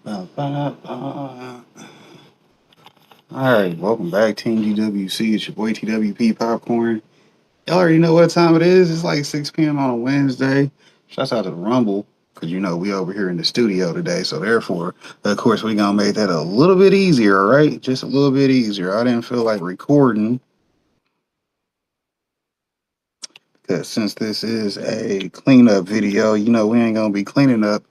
All right, welcome back, Team DWC. It's your boy TWP Popcorn. Y'all already know what time it is. It's like 6 p.m. on a Wednesday. Shouts out to the Rumble, because we over here in the studio today. So therefore, of course, we gonna make that a little bit easier, right? Just a little bit easier. I didn't feel like recording because since this is a cleanup video, we ain't gonna be cleaning up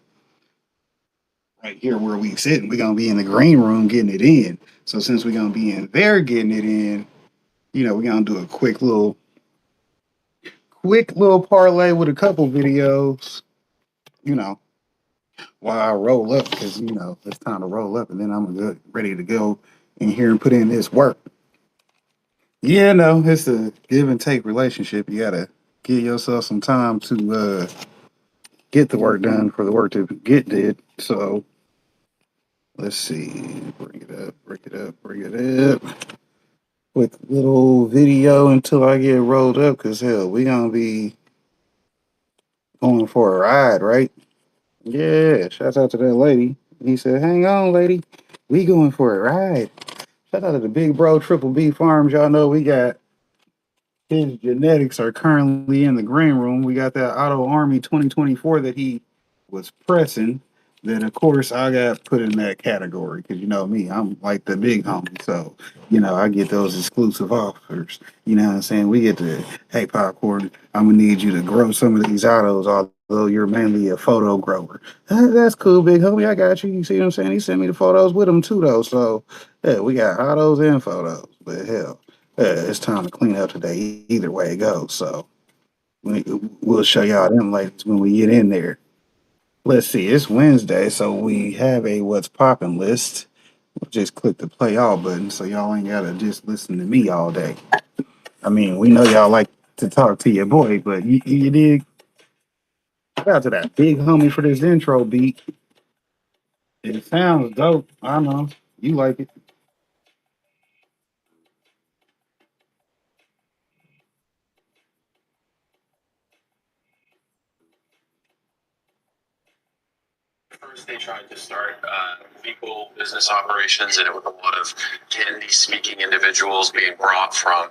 right here where we sitting. We're gonna be in the green room getting it in. So since we're gonna be in there getting it in, we're gonna do a quick little parlay with a couple videos, you know, while I roll up, because it's time to roll up and then I'm good ready to go in here and put in this work. Yeah, no, it's a give and take relationship. You gotta give yourself some time to get the work done for the work to get did. So let's see. Bring it up, bring it up, bring it up. Quick little video until I get rolled up, because hell, we gonna be going for a ride, right? Yeah, shout out to that lady. He said, "Hang on, lady, we going for a ride." Shout out to the big bro Triple B Farms. Y'all know we got his genetics are currently in the green room. We got that Auto Army 2024 that he was pressing. That of course I got put in that category because you know me, I'm like the big homie. So, I get those exclusive offers. You know what I'm saying? We get to, hey Popcorn, I'm gonna need you to grow some of these autos, although you're mainly a photo grower. That's cool, big homie. I got you. You see what I'm saying? He sent me the photos with him too though. So yeah, we got autos and photos. But hell. It's time to clean up today, either way it goes. So we'll show y'all them ladies when we get in there. Let's see, it's Wednesday, so we have a what's poppin' list. We'll just click the play all button so y'all ain't gotta just listen to me all day. I mean, we know y'all like to talk to your boy, but you dig? Shout out to that big homie for this intro beat. It sounds dope. I know. You like it. First, they tried to start legal business operations, and it was a lot of Hindi-speaking individuals being brought from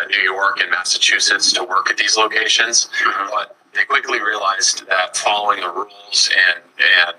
New York and Massachusetts to work at these locations. But they quickly realized that following the rules and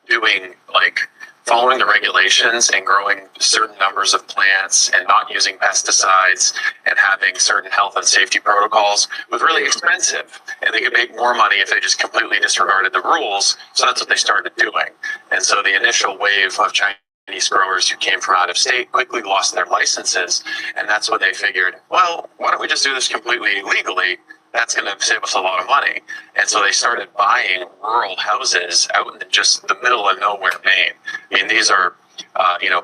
doing like following the regulations and growing certain numbers of plants and not using pesticides and having certain health and safety protocols was really expensive. And they could make more money if they just completely disregarded the rules. So that's what they started doing. And so the initial wave of Chinese growers who came from out of state quickly lost their licenses. And that's when they figured, well, why don't we just do this completely legally? That's going to save us a lot of money. And so they started buying rural houses out in just the middle of nowhere, Maine. I mean, these are,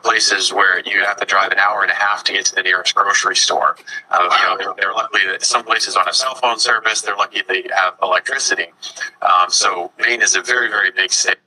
places where you have to drive an hour and a half to get to the nearest grocery store. They're lucky that some places don't have cell phone service. They're lucky they have electricity. So Maine is a very, very big state.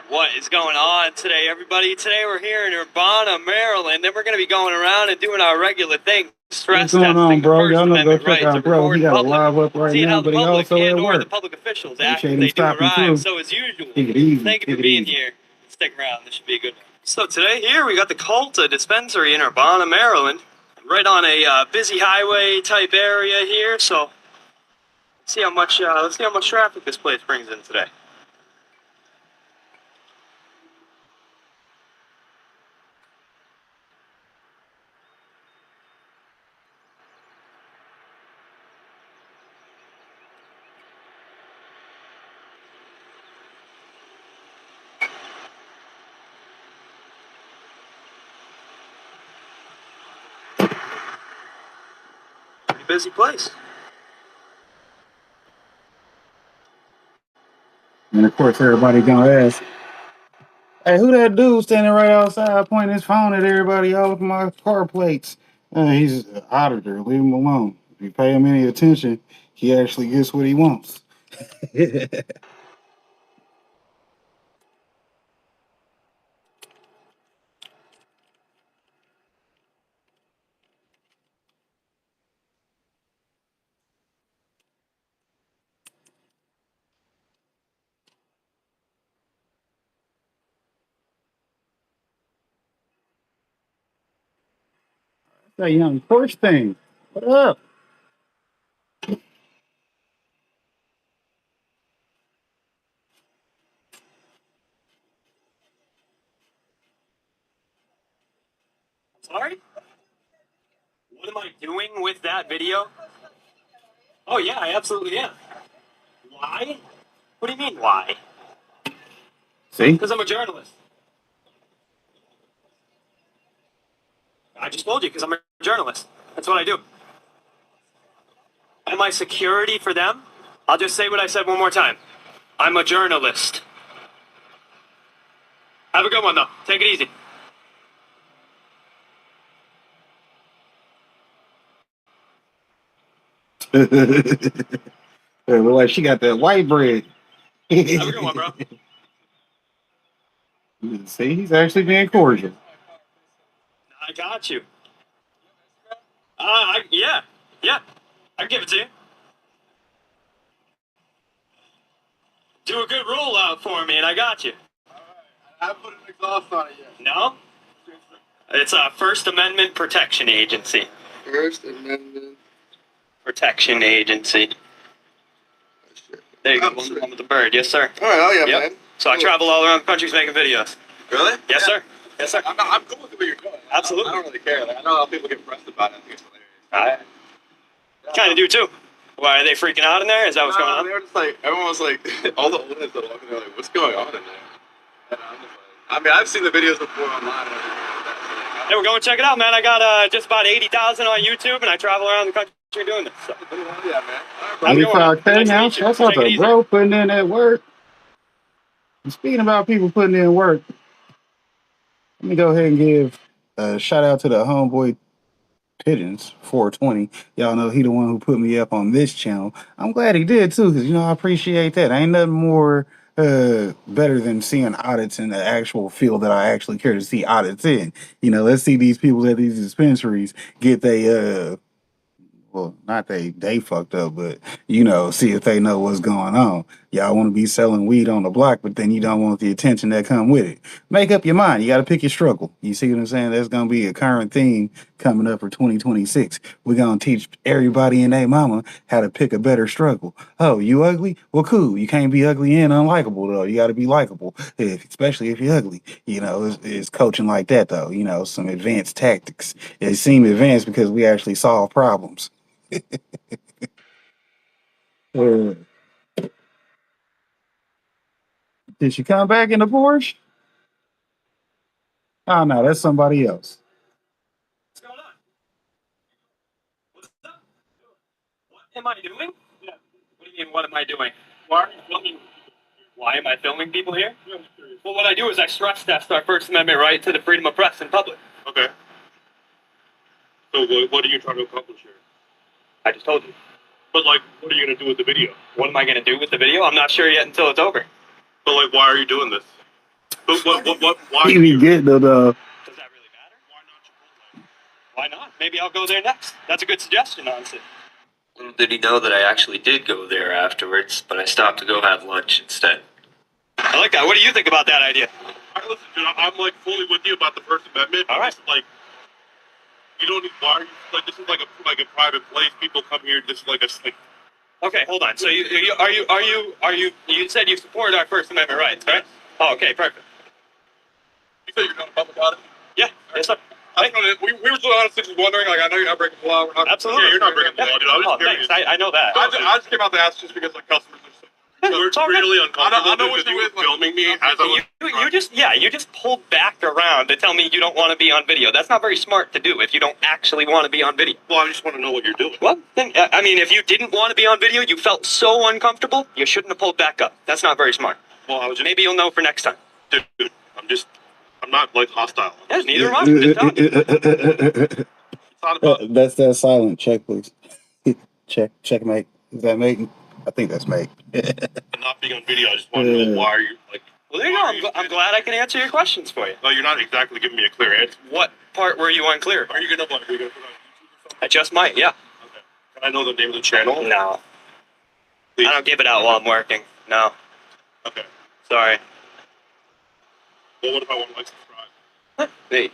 What is going on today, everybody? Today we're here in Urbana, Maryland, and we're going to be going around and doing our regular thing. Stress What's going on, testing the bro? First Y'all know go Amendment check right to out bro. He record in got a public, live up right seeing now, how the but he public also at and or the work. public officials act Appreciate when him they do stopping arrive. through. So as usual, Take it easy. thank you Take for it being easy. here. Stick around. This should be a good one. So today here we got the Culta dispensary in Urbana, Maryland, right on a busy highway type area here. So let's see how much traffic this place brings in today. Pretty busy place. And of course, everybody gonna ask, "Hey, who that dude standing right outside pointing his phone at everybody all over my car plates?" He's an auditor. Leave him alone. If you pay him any attention, he actually gets what he wants. That young Porsche thing. What up? Sorry? What am I doing with that video? Oh, yeah, I absolutely am. Why? What do you mean, why? See? Because I'm a journalist. I just told you, because I'm a journalist. That's what I do. Am I security for them? I'll just say what I said one more time. I'm a journalist. Have a good one, though. Take it easy. Hey, look like she got that white bread. Have a good one, bro. See, he's actually being cordial. I got you. Yeah. I give it to you. Do a good rollout for me, and I got you. I haven't put an exhaust on it yet. No? It's a First Amendment Protection Agency. First Amendment. Protection Agency. There you go, the one with the bird. Yes, sir. All right, oh yeah, Yep. man. So I travel all around the country making videos. Really? Yes, Yeah. sir. Yes, sir. I'm cool with what you're doing. Absolutely. I don't really care. Like, I know how people get pressed about it. I think it's hilarious. I kind of do too. Why are they freaking out in there? Is that what's going on? They were just like, everyone was like, all the old heads that walking, they're like, what's going on in there? And I'm just like, I mean, I've seen the videos before online and everything like that. Hey, we're going to check it out, man. I got just about 80,000 on YouTube, and I travel around the country doing this. So. Yeah, man. All right, bro. 85K Nice to now. meet you. That's out Take it the easy. bro putting in that work. And speaking about people putting in work, let me go ahead and give a shout out to the homeboy Pigeons 420. Y'all know he the one who put me up on this channel. I'm glad he did too, because I appreciate that. Ain't nothing more better than seeing audits in the actual field that I actually care to see audits in. Let's see these people at these dispensaries get they well, not they fucked up, but see if they know what's going on. Y'all want to be selling weed on the block, but then you don't want the attention that come with it. Make up your mind. You got to pick your struggle. You see what I'm saying? That's gonna be a current theme coming up for 2026. We're gonna teach everybody and their mama how to pick a better struggle. Oh, you ugly? Well, cool. You can't be ugly and unlikable though. You got to be likable, especially if you're ugly. It's coaching like that though. Some advanced tactics. They seem advanced because we actually solve problems. Uh, did she come back in the Porsche? Oh no, that's somebody else. What's going on? What's up? What am I doing? Yeah. What do you mean, what am I doing? Why are you filming? Why am I filming people here? Yeah, I'm curious. Well, what I do is I stress test our First Amendment right to the freedom of press in public. Okay. So what are you trying to accomplish here? I just told you. But like, what are you gonna do with the video? What am I going to do with the video? I'm not sure yet until it's over. But like, why are you doing this? But why? You be getting it though. Does that really matter? Why not Chipotle? Why not? Maybe I'll go there next. That's a good suggestion, honestly. Little did he know that I actually did go there afterwards, but I stopped to go have lunch instead. I like that. What do you think about that idea? Listen, dude, I'm like fully with you about the First Amendment. All right. Just, like, you don't need. Why are you like? This is like a private place. People come here. This is like a. Like, Okay, hold on. So you said you support our First Amendment rights, right? Oh, okay, perfect. you said you're doing a public audit. Yeah, yes, sir. We were just honestly just wondering. Like, I know you're not breaking the law. We're not. Absolutely. Yeah, you're not breaking the law, dude. I was Oh, just curious. thanks. I know that. I just came out to ask just because like customers are so. We're really uncomfortable. I know what you were filming me as I was. You just pulled back around to tell me you don't want to be on video. That's not very smart to do if you don't actually want to be on video. Well, I just want to know what you're doing. Well, then, I mean, if you didn't want to be on video, you felt so uncomfortable, you shouldn't have pulled back up. That's not very smart. Well, I was just. Maybe you'll know for next time. Dude, I'm not like hostile. Yeah, neither am I. I'm just telling you. It's not about. That's that silent check, please. Checkmate. Is that mating? I think that's mate. Not being on video. I just want to know why are you like. Well, there you go. I'm glad I can answer your questions for you. No, you're not exactly giving me a clear answer. What part were you unclear? Are you gonna put on YouTube or something? I just might, yeah. Okay. Can I know the name of the channel? No. Please. I don't give it out while I'm working. No. Okay. Sorry. Well, what if I want to like subscribe?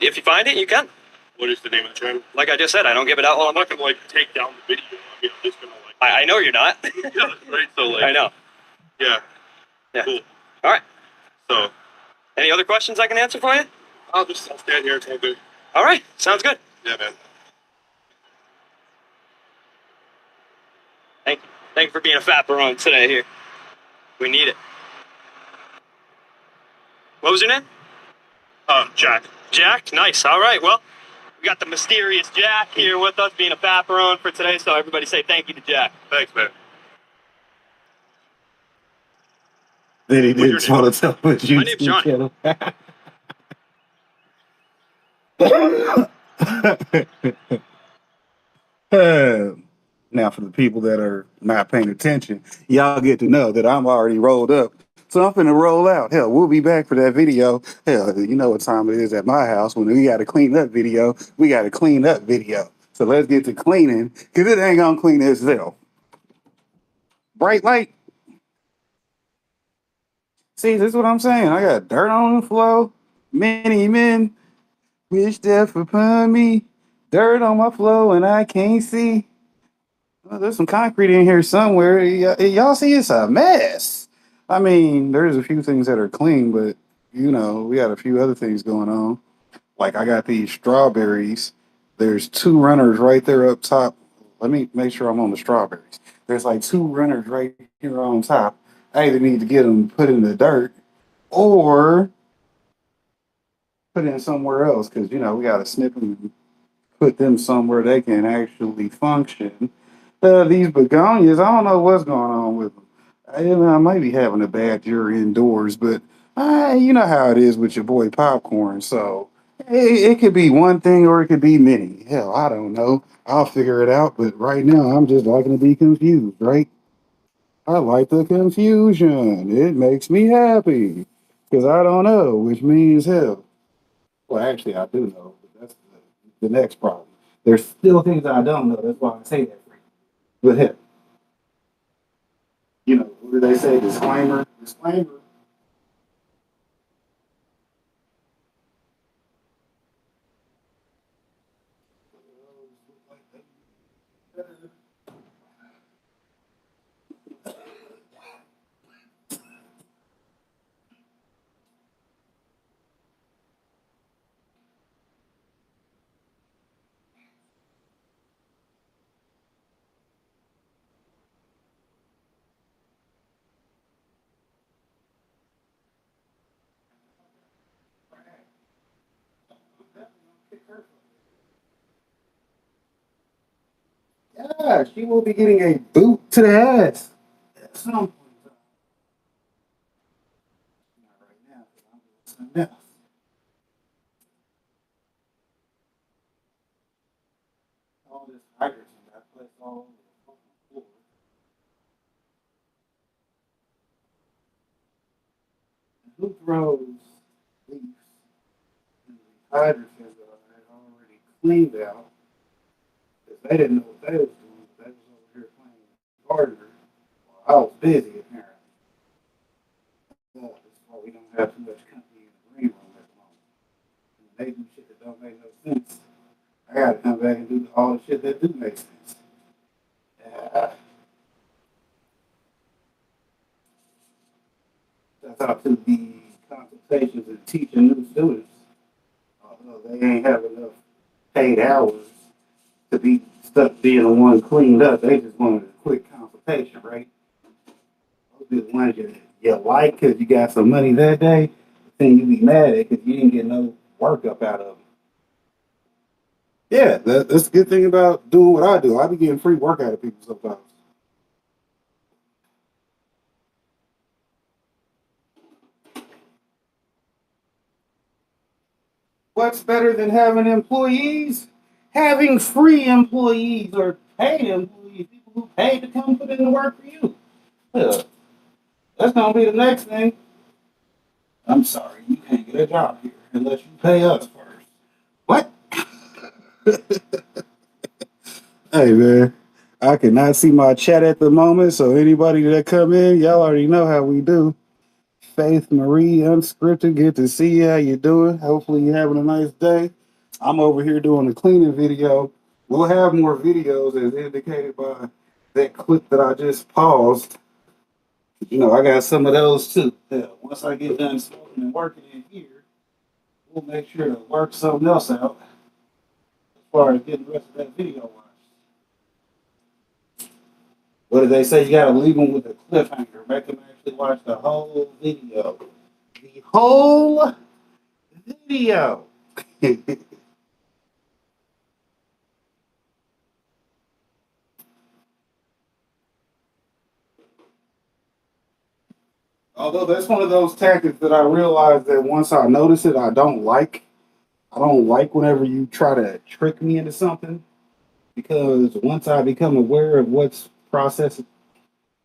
If you find it, you can. What is the name of the channel? Like I just said, I don't give it out while I'm not gonna like take down the video. I mean, I'm just gonna like. I know you're not. Yeah, right. So like. I know. Yeah. Yeah. Cool. All right. So. Any other questions I can answer for you? I'll stand here. It's all good. All right. Sounds good. Yeah, man. Thank you. Thank you for being a fapperone today here. We need it. What was your name? Jack. Jack? Nice. All right. Well, we got the mysterious Jack here with us being a fapperone for today, so everybody say thank you to Jack. Thanks, man. Then he What's didn't your want to tell what you My name's Johnny. Now, for the people that are not paying attention, y'all get to know that I'm already rolled up. So I'm finna roll out. Hell, we'll be back for that video. Hell, you know what time it is at my house. When we got to clean up video, we got to clean up video. So let's get to cleaning, because it ain't going to clean itself. Bright light. See, this is what I'm saying. I got dirt on the floor. Many men wish death upon me. Dirt on my floor and I can't see. Well, there's some concrete in here somewhere. Y'all see it's a mess. I mean, there's a few things that are clean, but you know, we got a few other things going on. Like I got these strawberries. There's two runners right there up top. Let me make sure I'm on the strawberries. There's like two runners right here on top. I either need to get them put in the dirt or put in somewhere else because you know we got to snip them and put them somewhere they can actually function. These begonias, I don't know what's going on with them. I might be having a bad year indoors, but you know how it is with your boy Popcorn. So it could be one thing or it could be many. Hell, I don't know. I'll figure it out. But right now, I'm just liking to be confused, right? I like the confusion. It makes me happy because I don't know, which means hell. Well, actually, I do know, but that's the next problem. There's still things I don't know. That's why I say that for you. But hell, you know, what do they say? Disclaimer. Disclaimer. Yeah, she will be getting a boot to the ass at some point. Not right now, 'cause I'm doing something else. All this hydrogen got placed all over the fucking floor. And who throws leaves in the hydrogen that I had already cleaned out? Because they didn't know what they was doing. They was over here playing gardener while I was busy, apparently. That's why we don't have too much company in the green room at the moment. And they do shit that don't make no sense. I gotta come back and do all the shit that do make sense. Yeah. That's out to the consultations and teaching new students. Although they ain't have enough paid hours to be stuck being the one cleaned up, they just wanted a quick consultation, right? Those be the ones you like because you got some money that day, then you be mad at because you didn't get no work up out of them. Yeah, that's the good thing about doing what I do. I be getting free work out of people sometimes. What's better than having employees? Having free employees or paid employees, people who pay to come put in the work for you. Yeah, that's gonna be the next thing. I'm sorry, you can't get a job here unless you pay us first. What? Hey man, I cannot see my chat at the moment, so anybody that come in, y'all already know how we do. Faith Marie Unscripted, good to see you. How you doing? Hopefully you're having a nice day. I'm over here doing a cleaning video. We'll have more videos as indicated by that clip that I just paused. You know, I got some of those too. Yeah, once I get done smoking and working in here, we'll make sure to work something else out as far as getting the rest of that video watched. What did they say? You gotta leave them with a cliffhanger. Make them actually watch the whole video. The whole video. Although that's one of those tactics that I realize that once I notice it, I don't like. I don't like whenever you try to trick me into something because once I become aware of what's process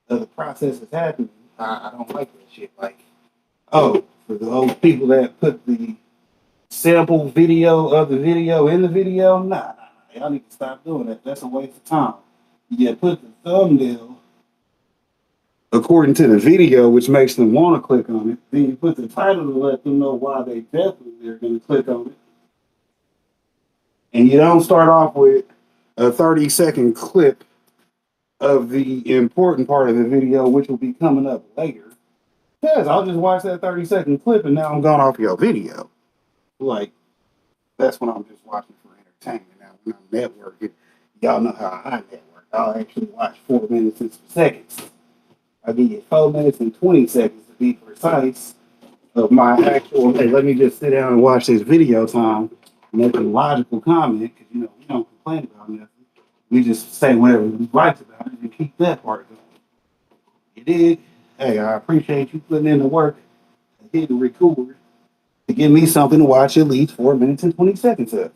of the process is happening, I don't like that shit. Like, oh, for those people that put the sample video of the video in the video, nah, y'all need to stop doing that. That's a waste of time. You put the thumbnail according to the video, which makes them want to click on it. Then you put the title to let them know why they definitely are going to click on it. And you don't start off with a 30-second clip of the important part of the video, which will be coming up later. Because I'll just watch that 30-second clip and now I'm gone off your video. Like, that's when I'm just watching for entertainment. Now, when I'm networking, y'all know how I network. I'll actually watch 4 minutes and some seconds. I'll give you 4 minutes and 20 seconds to be precise of my actual, hey, let me just sit down and watch this video time, make a logical comment, because, you know, we don't complain about nothing. We just say whatever we like about it and keep that part going. You did? Hey, I appreciate you putting in the work and hitting record to give me something to watch at least 4 minutes and 20 seconds of.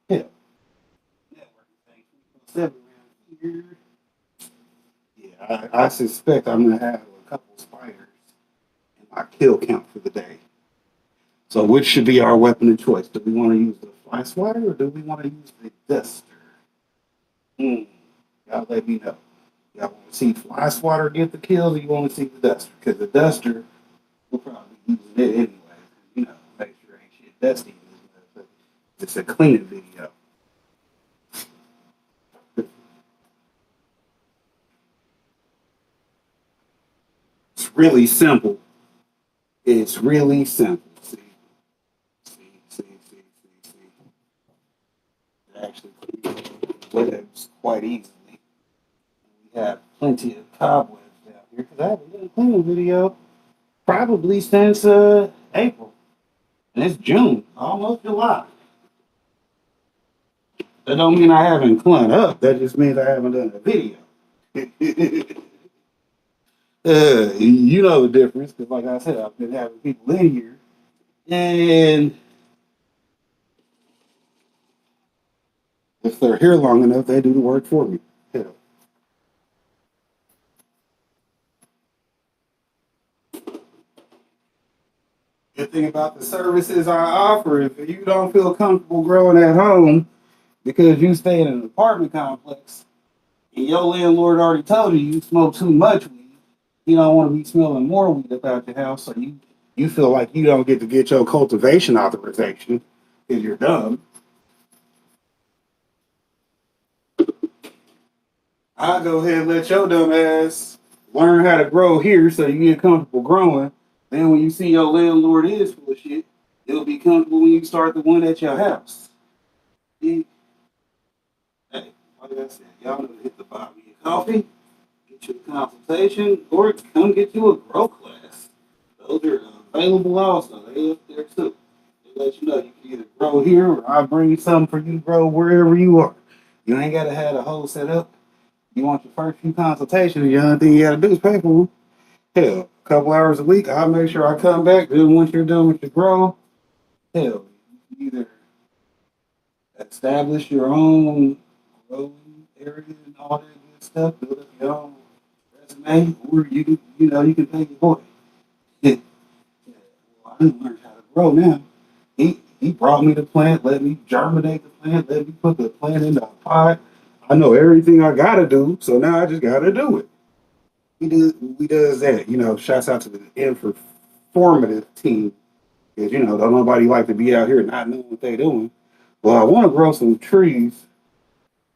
Hell, networking thing 7 around here. Yeah, I suspect I'm going to have a couple spiders in my kill count for the day. So which should be our weapon of choice? Do we want to use the fly swatter or do we want to use the duster? Y'all let me know. Y'all want to see fly swatter get the kills or you want to see the duster? Because the duster, we'll probably be using it anyway. You know, make sure ain't shit dusty. It's a cleaning video. It's really simple. It's really simple. See. It actually webs quite easily. We have plenty of cobwebs down here because I haven't done a cleaning video probably since April. And it's June, almost July. That don't mean I haven't cleaned up. That just means I haven't done a video. You know the difference because, like I said, I've been having people in here, and if they're here long enough, they do the work for me. Hell. Good thing about the services I offer, if you don't feel comfortable growing at home because you stay in an apartment complex and your landlord already told you smoke too much weed, you don't want to be smelling more weed about your house, so you feel like you don't get to get your cultivation authorization because you're dumb. I'll go ahead and let your dumb ass learn how to grow here so you get comfortable growing. Then when you see your landlord is full of shit, it'll be comfortable when you start the one at your house. See? Hey, like I said, y'all know to hit the bottom of your coffee, get you a consultation, or come get you a grow class. Those are available also. They up there too. They let you know you can either grow here or I'll bring something for you to grow wherever you are. You ain't got to have a whole setup. You want your first few consultations, the only thing you got to do is pay for them. Hell, a couple hours a week, I'll make sure I come back. Then once you're done with your grow, hell, you either establish your own growing area and all that good stuff, build up your own resume, or you can pay your boy. Yeah. Well, I didn't learn how to grow now. He brought me the plant, let me germinate the plant, let me put the plant in the pot. I know everything I gotta do, so now I just gotta do it. We does that. Shouts out to the informative team. Because, don't nobody like to be out here not knowing what they doing. Well, I want to grow some trees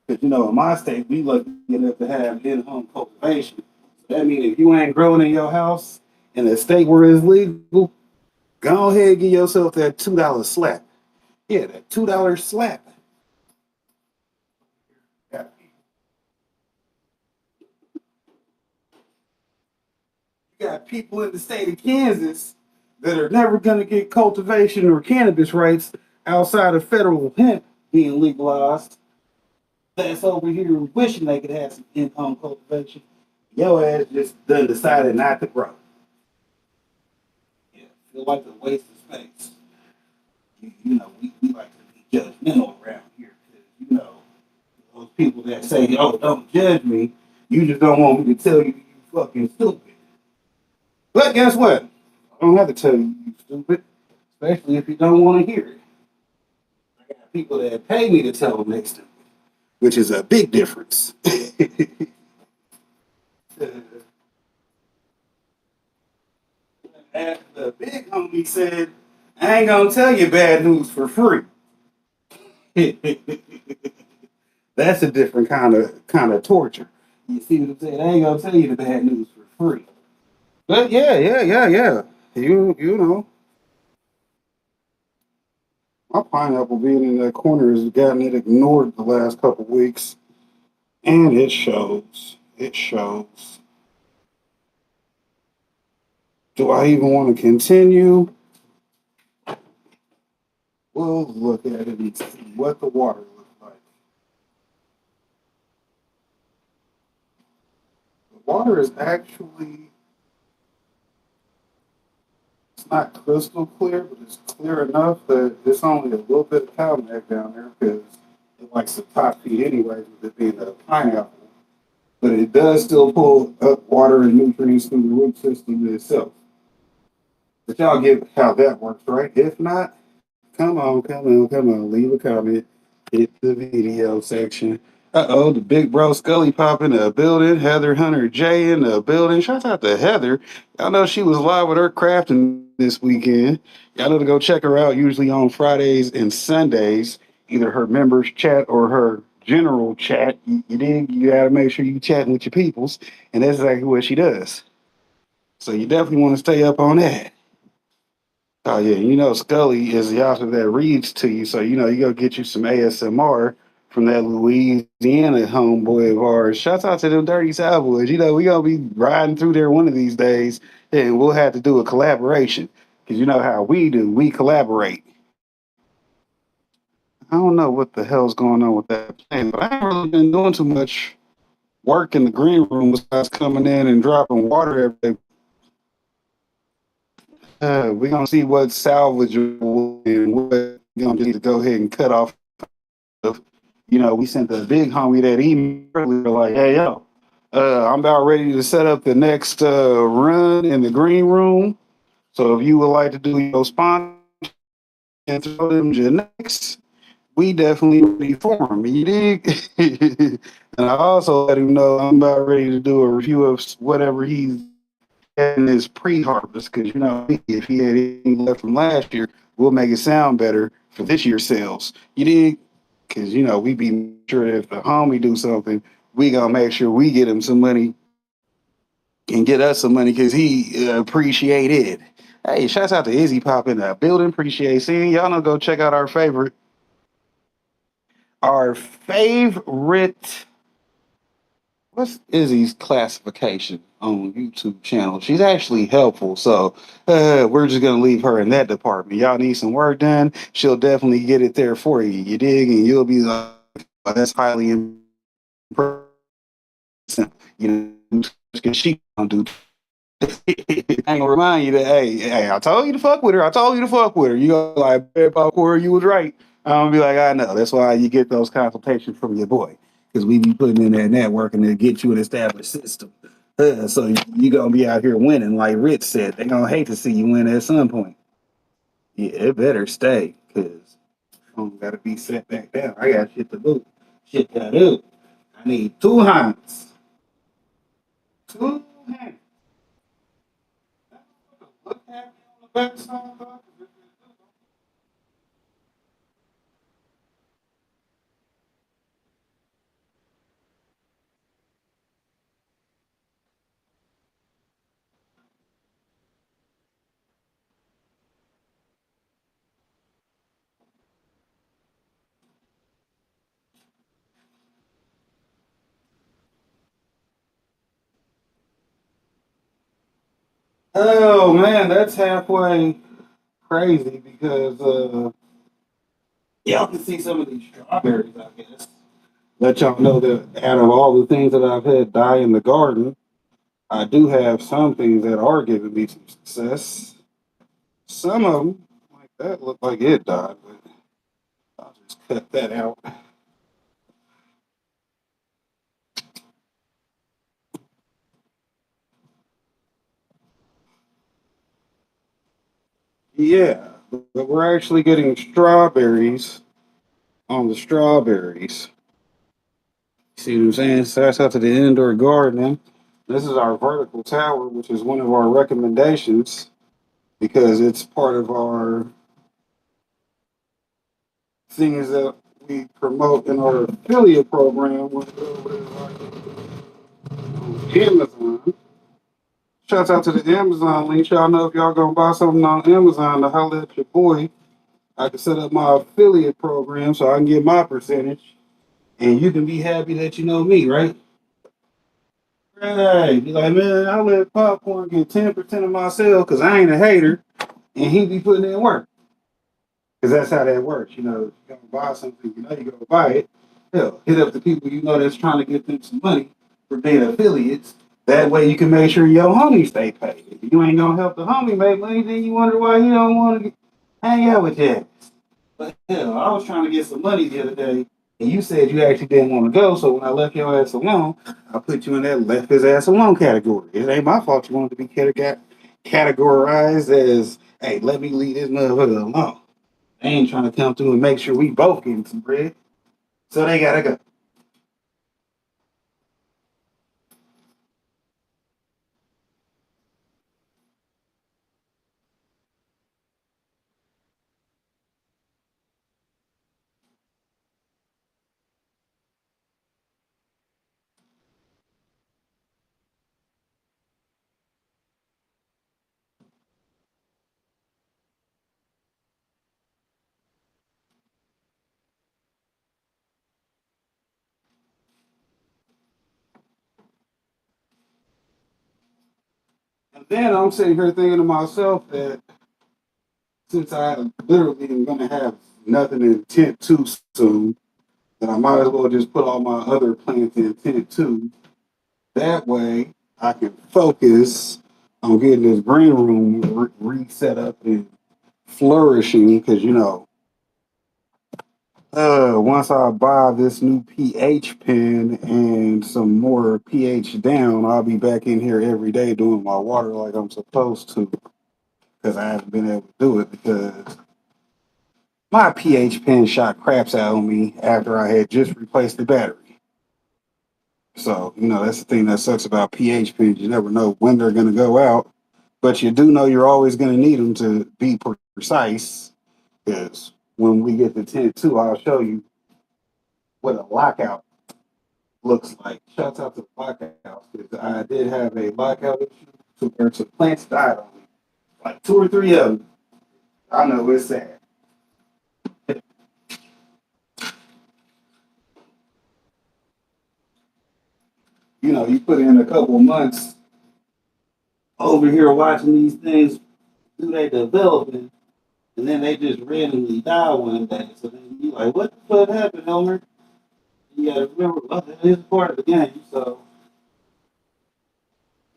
because in my state we lucky enough to have in-home cultivation. So that means if you ain't growing in your house in a state where it's legal, go ahead and give yourself that $2 slap. Yeah, that $2 slap. Got You got people in the state of Kansas that are never going to get cultivation or cannabis rights outside of federal hemp being legalized. That's over here wishing they could have some in-home cultivation. Your ass just done decided not to grow. Yeah, feel like a waste of space. We like to be judgmental around here because those people that say, "Oh, don't judge me," you just don't want me to tell you fucking stupid. But guess what? I don't have to tell you stupid, especially if you don't want to hear it. I got people that pay me to tell them they stupid, which is a big difference. As the big homie said, I ain't gonna tell you bad news for free. That's a different kind of torture. You see what I'm saying? I ain't gonna tell you the bad news for free. But yeah. You know, my pineapple being in that corner has gotten it ignored the last couple weeks, and it shows. It shows. Do I even want to continue? We'll look at it and see what the water looks like. The water is actually, it's not crystal clear, but it's clear enough that it's only a little bit of cow neck down there because it likes to top feed anyways with it being a pineapple. But it does still pull up water and nutrients through the root system itself. But y'all get how that works, right? If not, come on. Leave a comment. Hit the video section. Uh-oh, the big bro Scully pop in the building. Heather Hunter J in the building. Shout out to Heather. Y'all know she was live with her crafting this weekend. Y'all know to go check her out usually on Fridays and Sundays. Either her members chat or her general chat. You dig? You gotta make sure you chatting with your peoples. And that's exactly what she does. So you definitely want to stay up on that. Oh yeah, Scully is the author that reads to you, so you go get you some ASMR from that Louisiana homeboy of ours. Shouts out to them Dirty South boys. We gonna be riding through there one of these days, and we'll have to do a collaboration because you know how we do. We collaborate. I don't know what the hell's going on with that plan, but I ain't really been doing too much work in the green room besides coming in and dropping water every day. We're gonna see what's salvageable and what we're gonna need to go ahead and cut off of. We sent the big homie that email earlier, like, hey yo, I'm about ready to set up the next run in the green room. So if you would like to do your sponsor and throw them genetics, we definitely ready for him. You dig? And I also let him know I'm about ready to do a review of whatever he's in his pre-harvest because if he had anything left from last year, we'll make it sound better for this year's sales. You dig? Because we be sure if the homie do something, we gonna make sure we get him some money and get us some money because he appreciate it. Hey, shouts out to Izzy Pop in the building. Appreciate seeing y'all. Know go check out our favorite. What's Izzy's classification on YouTube channel? She's actually helpful, so we're just gonna leave her in that department. Y'all need some work done, she'll definitely get it there for you. You dig? And you'll be like, oh, that's highly impressive. Because she gonna do. I ain't gonna remind you that hey, I told you to fuck with her. I told you to fuck with her. You go like, popcorn, you was right. I'm gonna be like, I know. That's why you get those consultations from your boy, because we be putting in that networking to get you an established system. So you gonna be out here winning, like Rich said. They gonna hate to see you win at some point. Yeah, it better stay, cause phone gotta be set back down. I got shit to do. Shit to do. I need two hands. Two hands. Look at me on the backside, Oh man, that's halfway crazy because y'all can see some of these strawberries, I guess. Let y'all know that out of all the things that I've had die in the garden, I do have some things that are giving me some success. Some of them, like that, look like it died, but I'll just cut that out. Yeah, but we're actually getting strawberries on the strawberries. See what I'm saying? So that's out to the indoor gardening. This is our vertical tower, which is one of our recommendations because it's part of our things that we promote in our affiliate program with Amazon. Shouts out to the Amazon link. Y'all know if y'all gonna buy something on Amazon to holler at your boy, I can set up my affiliate program so I can get my percentage. And you can be happy that you know me, right? Right. Be like, man, I let popcorn get 10% of my sales because I ain't a hater. And he be putting in work. Because that's how that works. You know, if you're going to buy something, you know you're going to buy it. Hell, hit up the people you know that's trying to get them some money for being affiliates. That way you can make sure your homie stay paid. If you ain't going to help the homie make money, then you wonder why he don't want to hang out with you. But hell, I was trying to get some money the other day, and you said you actually didn't want to go. So when I left your ass alone, I put you in that left his ass alone category. It ain't my fault you wanted to be categorized as, hey, let me leave this motherfucker alone. They ain't trying to come through and make sure we both getting some bread. So they gotta go. And then I'm sitting here thinking to myself that since I literally am gonna have nothing in tent too soon, that I might as well just put all my other plants in tent too. That way I can focus on getting this green room reset up and flourishing because you know once I buy this new pH pen and some more pH down, I'll be back in here every day doing my water like I'm supposed to because I haven't been able to do it because my pH pen shot craps out on me after I had just replaced the battery. So, you know, that's the thing that sucks about pH pens. You never know when they're going to go out, but you do know you're always going to need them to be precise because when we get to 10.2, I'll show you what a lockout looks like. Shouts out to the lockouts because I did have a lockout issue to where some plants died on me, like two or three of them. I know it's sad. You know, you put in a couple months over here watching these things do they developing, and then they just randomly die one day. So then you like, what the fuck happened, Elmer? You gotta remember, well, that is part of the game. So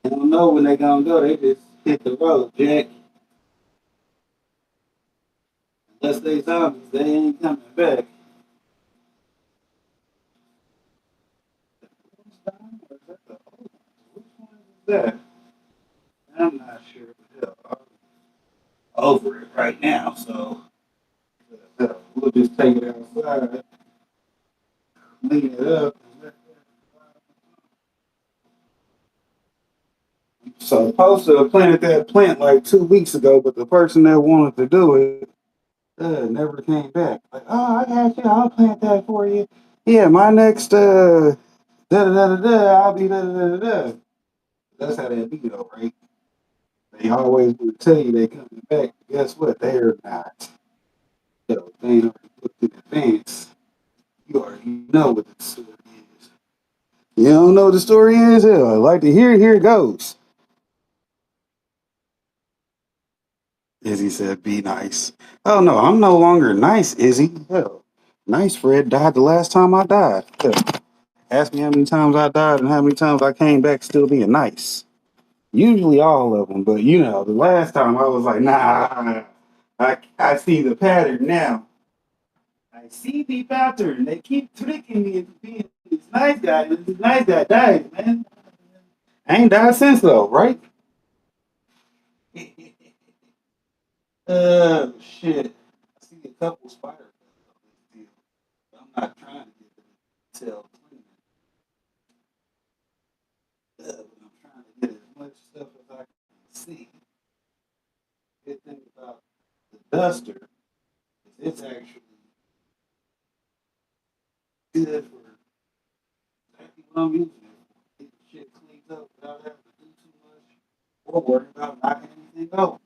they don't know when they gonna go. They just hit the road, Jack. Unless they zombies, they ain't coming back. Which one is that? I'm not sure. Hell, I'm over it right now, so we'll just take it outside, clean it up. So I supposed to have planted that plant like 2 weeks ago, but the person that wanted to do it never came back. Like, oh, I got you. I'll plant that for you. Yeah, my next da da da da da. I'll be da da da da da. That's how they be though, right? They always will tell you they coming back. Guess what? They're not. So they ain't already booked in advance. You already know what the story is. You don't know what the story is? Hell, I'd like to hear it. Here it goes. Izzy said, be nice. Oh no, I'm no longer nice, Izzy. Hell, nice Fred died the last time I died. Hell, ask me how many times I died and how many times I came back still being nice. Usually all of them, but you know, the last time I was like, nah, I see the pattern now. I see the pattern. They keep tricking me into being this nice guy. This nice guy dies, man. I ain't died since though, right? Shit. I see a couple spider webs on this deal. But I'm not trying to get the tail clean. But I'm trying to get as much stuff as I can see. Good thing about the duster is it's actually good for exactly what I'm using it for. Get the shit cleaned up without having to do too much or worry about knocking anything out.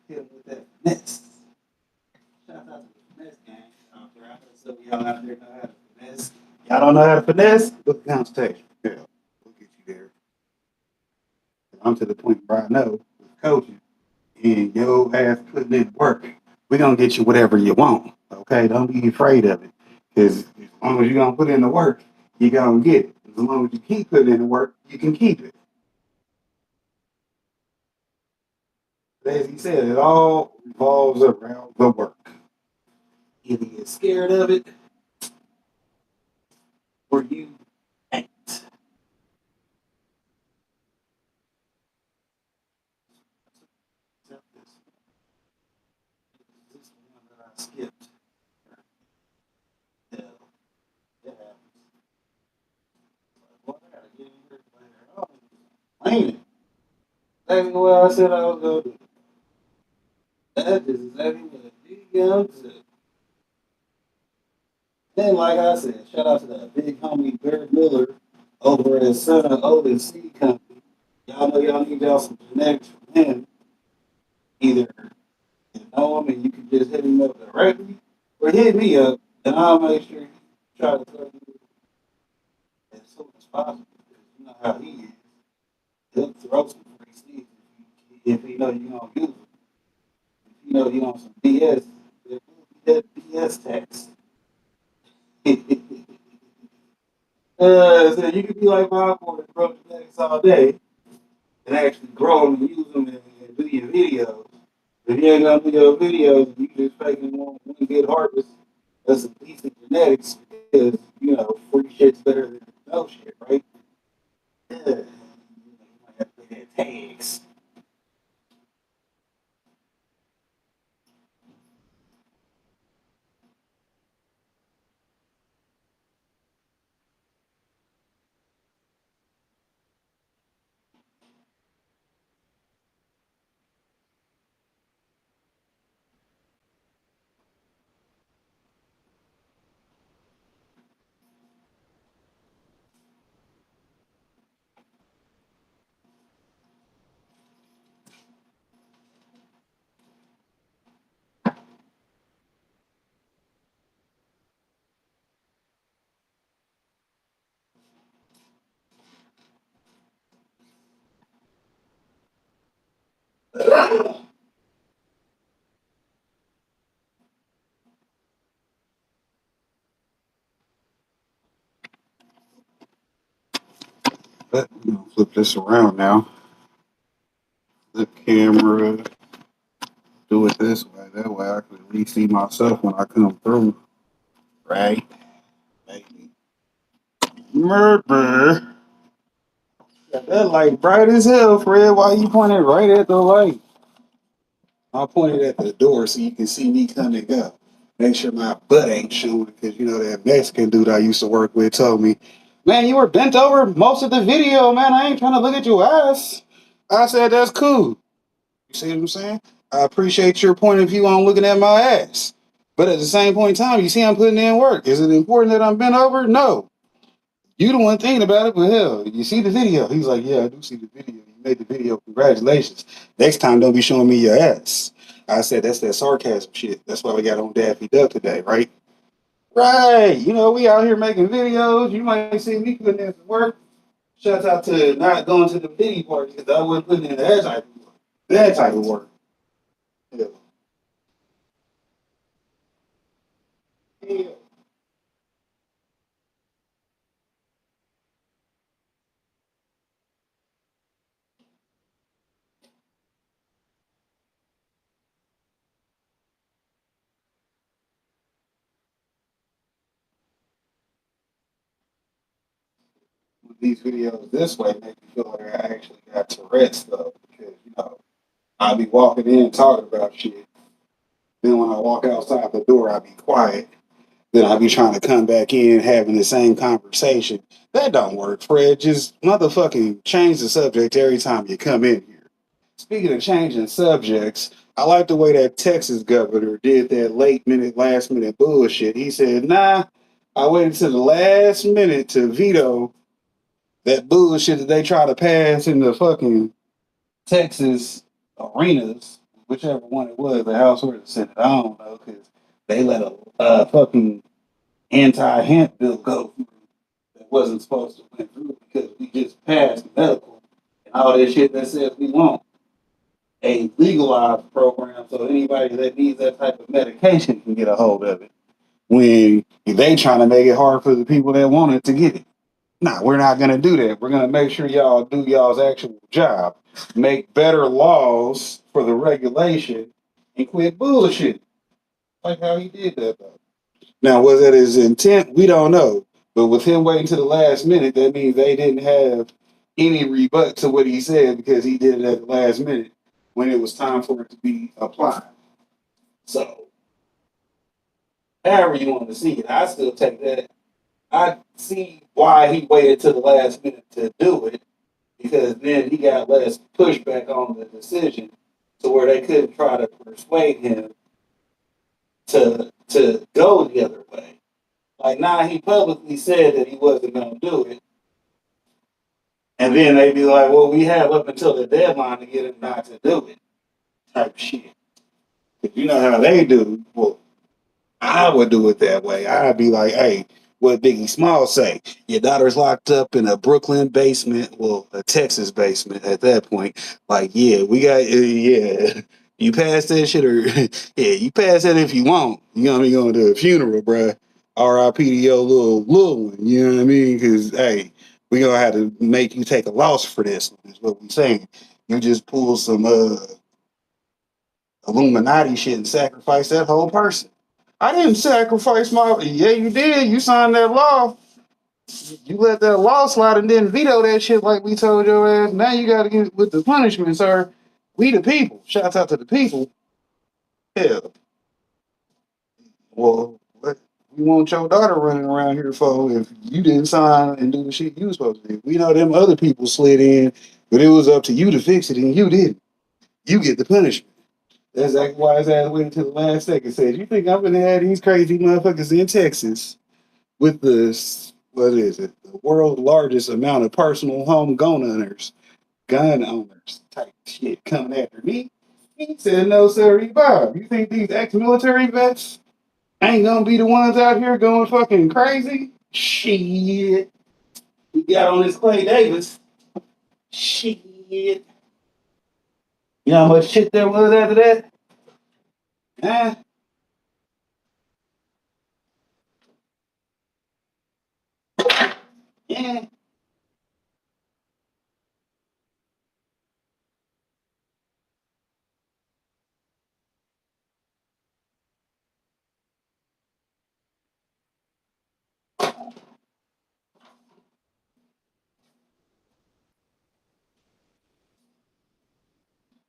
Hit 'em with that finesse. Shout out to the finesse gang out there. I know some of y'all out there know how to finesse. Y'all don't know how to finesse? Look at consultation. Yeah, we'll get you there. I'm to the point where I know with coaching and your ass putting in work, we're gonna get you whatever you want. Okay, don't be afraid of it. Because as long as you're gonna put in the work, you're gonna get it. As long as you keep putting in the work, you can keep it. As he said, it all revolves around the work. Either you're scared of it or you ain't. Except this one that I skipped. Yeah, it happens. Well, I gotta get in here later. Oh, man. Exactly what I said I was gonna do. That is exactly what it began to. Then, like I said, shout out to that big homie Barry Miller over at Son of Otis Seed Company. Y'all know y'all need y'all some genetics from him. Either you know him and you can just hit him up directly, or hit me up and I'll make sure he try to tell you as soon as possible. Because you know how he is. He'll throw some free seeds if he know you're gonna use them. If you know you on some BS, there will be that BS tax. So you could be like my boy and grow genetics all day and actually grow them and use them and do your videos. If you ain't gonna do your videos, you just faking one good harvest. That's a decent genetics because you know free shit's better than no shit, right? Yeah, you might have to pay that tax. But you know, flip this around now. The camera, do it this way. That way I can at least see myself when I come through. Right? Maybe. Murder. Got that light bright as hell, Fred. Why you pointing right at the light? I pointed at the door so you can see me come and go. Make sure my butt ain't showing because you know that Mexican dude I used to work with told me, man, you were bent over most of the video, man. I ain't trying to look at your ass. I said, that's cool. You see what I'm saying? I appreciate your point of view on looking at my ass. But at the same point in time, you see I'm putting in work. Is it important that I'm bent over? No. You the one thinking about it, but hell, you see the video. He's like, yeah, I do see the video. You made the video. Congratulations. Next time, don't be showing me your ass. I said, that's that sarcasm shit. That's why we got on Daffy Duck today, right? Right. You know, we out here making videos. You might see me putting in some work. Shouts out to not going to the pity party because I wasn't putting in the ass I do. That type of work. Yeah. Yeah. These videos this way make me feel like I actually got Tourette's though, because I'll be walking in talking about shit. Then when I walk outside the door, I'll be quiet. Then I'll be trying to come back in having the same conversation. That don't work, Fred. Just motherfucking change the subject every time you come in here. Speaking of changing subjects, I like the way that Texas governor did that late minute, last minute bullshit. He said, nah, I waited to the last minute to veto that bullshit that they try to pass in the fucking Texas arenas, whichever one it was, the House or the Senate. I don't know, because they let a fucking anti-hemp bill go through that wasn't supposed to went through because we just passed medical and all that shit that says we want a legalized program so anybody that needs that type of medication can get a hold of it. When they trying to make it hard for the people that want it to get it. Nah, we're not gonna do that. We're gonna make sure y'all do y'all's actual job, make better laws for the regulation, and quit bullshit. Like how he did that though. Now, was that his intent? We don't know. But with him waiting to the last minute, that means they didn't have any rebut to what he said because he did it at the last minute when it was time for it to be applied. So, however you want to see it, I still take that. I see why he waited to the last minute to do it because then he got less pushback on the decision to where they couldn't try to persuade him to go the other way. Like now he publicly said that he wasn't gonna do it. And then they'd be like, well, we have up until the deadline to get him not to do it. Type shit. If you know how they do, well, I would do it that way. I'd be like, hey, what Biggie Smalls say? Your daughter's locked up in a Brooklyn basement, well, a Texas basement at that point. Like, yeah, we got, yeah, you pass that shit or, yeah, you pass that if you want. You know what I mean? Going to a funeral, bruh. R.I.P. to your little one. You know what I mean? Because, hey, we going to have to make you take a loss for this, is what we saying. You just pull some Illuminati shit and sacrifice that whole person. I didn't sacrifice my. Yeah, you did. You signed that law. You let that law slide and then veto that shit like we told your ass. Now you got to get with the punishment, sir. We the people. Shouts out to the people. Hell, well, what we want your daughter running around here for if you didn't sign and do the shit you was supposed to do. We know them other people slid in, but it was up to you to fix it and you didn't. You get the punishment. That's exactly why his ass waited until the last second. Said, you think I'm gonna have these crazy motherfuckers in Texas with the what is it? The world's largest amount of personal home gun owners type shit coming after me. He said, no, sir, Bob. You think these ex-military vets ain't gonna be the ones out here going fucking crazy? Shit. We got on this Clay Davis. Shit. You know how much shit there was after that? Huh? Yeah.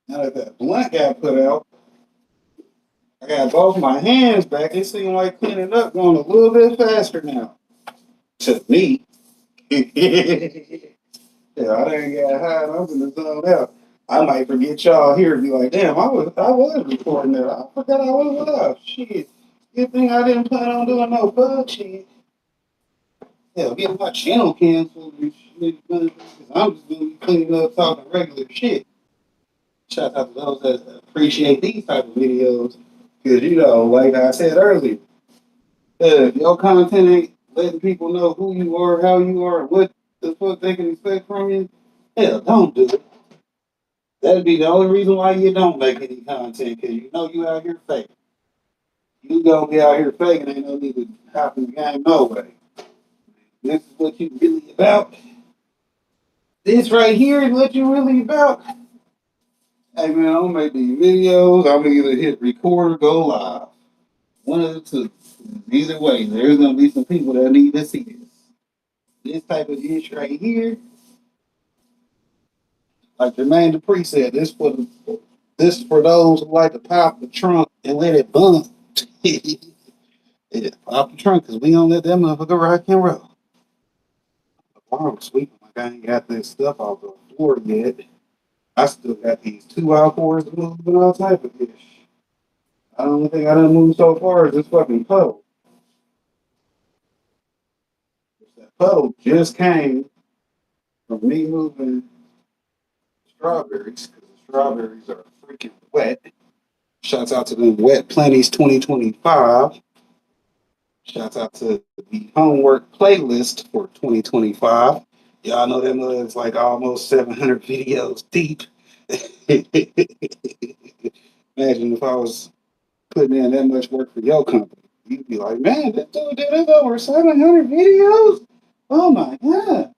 Now that that blunt got put out, I got both my hands back. It seemed like cleaning up going a little bit faster now. To me. Yeah, I didn't get high. I'm in the zone out. I might forget y'all here and be like, damn, I was recording that. I forgot I was live. Shit. Good thing I didn't plan on doing no bug shit. Hell, get my channel canceled and shit. I'm just gonna be cleaning up talking regular shit. Shout out to those that appreciate these type of videos. Because, like I said earlier, if your content ain't letting people know who you are, how you are, what the fuck they can expect from you, hell, don't do it. That'd be the only reason why you don't make any content, because you know you out here faking. You gonna be out here faking, ain't no need to hop in the game no way. This is what you really about. This right here is what you really about. Hey man, I'm gonna make these videos. I'm gonna either hit record or go live. One of the two. Either way, there's gonna be some people that need to see this. This type of dish right here, like Jermaine Dupri said, this for those who like to pop the trunk and let it bump. Yeah, pop the trunk because we don't let that motherfucker rock and roll. I'm sweeping like I ain't got this stuff off the floor yet. I still got these 2 hours to move and all type of dish. I don't think I done moved so far as this fucking puddle. That puddle just came from me moving strawberries because the strawberries are freaking wet. Shouts out to them Wet Plenties 2025. Shouts out to the homework playlist for 2025. Y'all know that mother's like almost 700 videos deep. Imagine if I was putting in that much work for your company. You'd be like, man, this dude did this over 700 videos? Oh my God.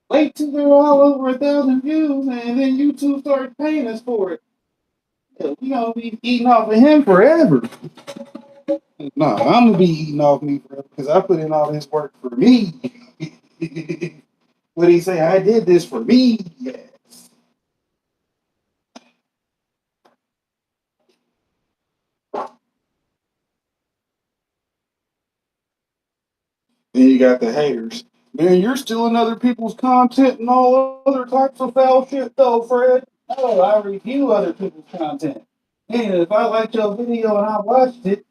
Wait till they're all over 1,000 views and then YouTube start paying us for it. Yeah, we gonna be eating off of him forever. No, I'm gonna be eating off me forever because I put in all this work for me. What do you say? I did this for me. Yes. Then you got the haters. Man, you're stealing other people's content and all other types of foul shit, though, Fred. Oh, I review other people's content. And if I liked your video and I watched it,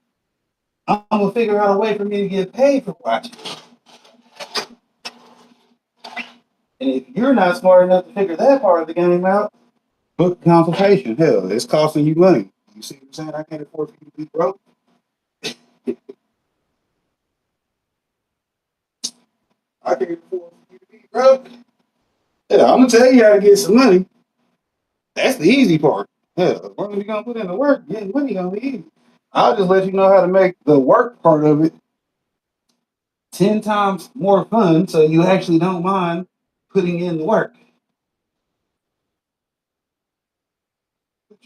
I'm gonna figure out a way for me to get paid for watching. And if you're not smart enough to figure that part of the game out, book a consultation. Hell, it's costing you money. You see what I'm saying? I can't afford for you to be broke. I can't afford for you to be broke. Yeah, I'm gonna tell you how to get some money. That's the easy part. Yeah, as long as you're gonna put in the work, getting money gonna be easy. I'll just let you know how to make the work part of it 10 times more fun so you actually don't mind putting in the work.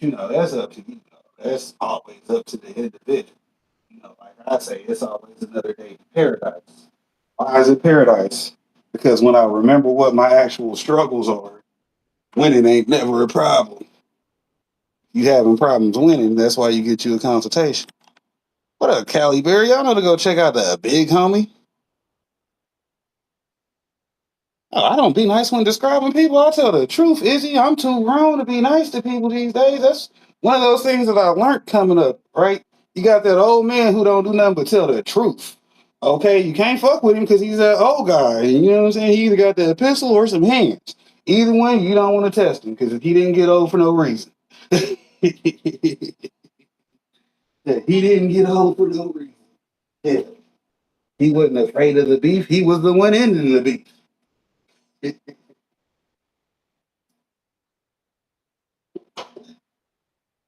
But that's up to you. That's always up to the individual. Like I say, it's always another day in paradise. Why is it paradise? Because when I remember what my actual struggles are, winning ain't never a problem. You having problems winning, that's why you get you a consultation. What up, Cali Berry? Y'all know to go check out the big homie. Oh, I don't be nice when describing people. I tell the truth, Izzy. I'm too grown to be nice to people these days. That's one of those things that I learned coming up, right? You got that old man who don't do nothing but tell the truth. Okay, you can't fuck with him because he's that old guy. And you know what I'm saying? He either got the pistol or some hands. Either one, you don't want to test him because he didn't get old for no reason. He didn't get old for no reason. Yeah. He wasn't afraid of the beef. He was the one ending the beef.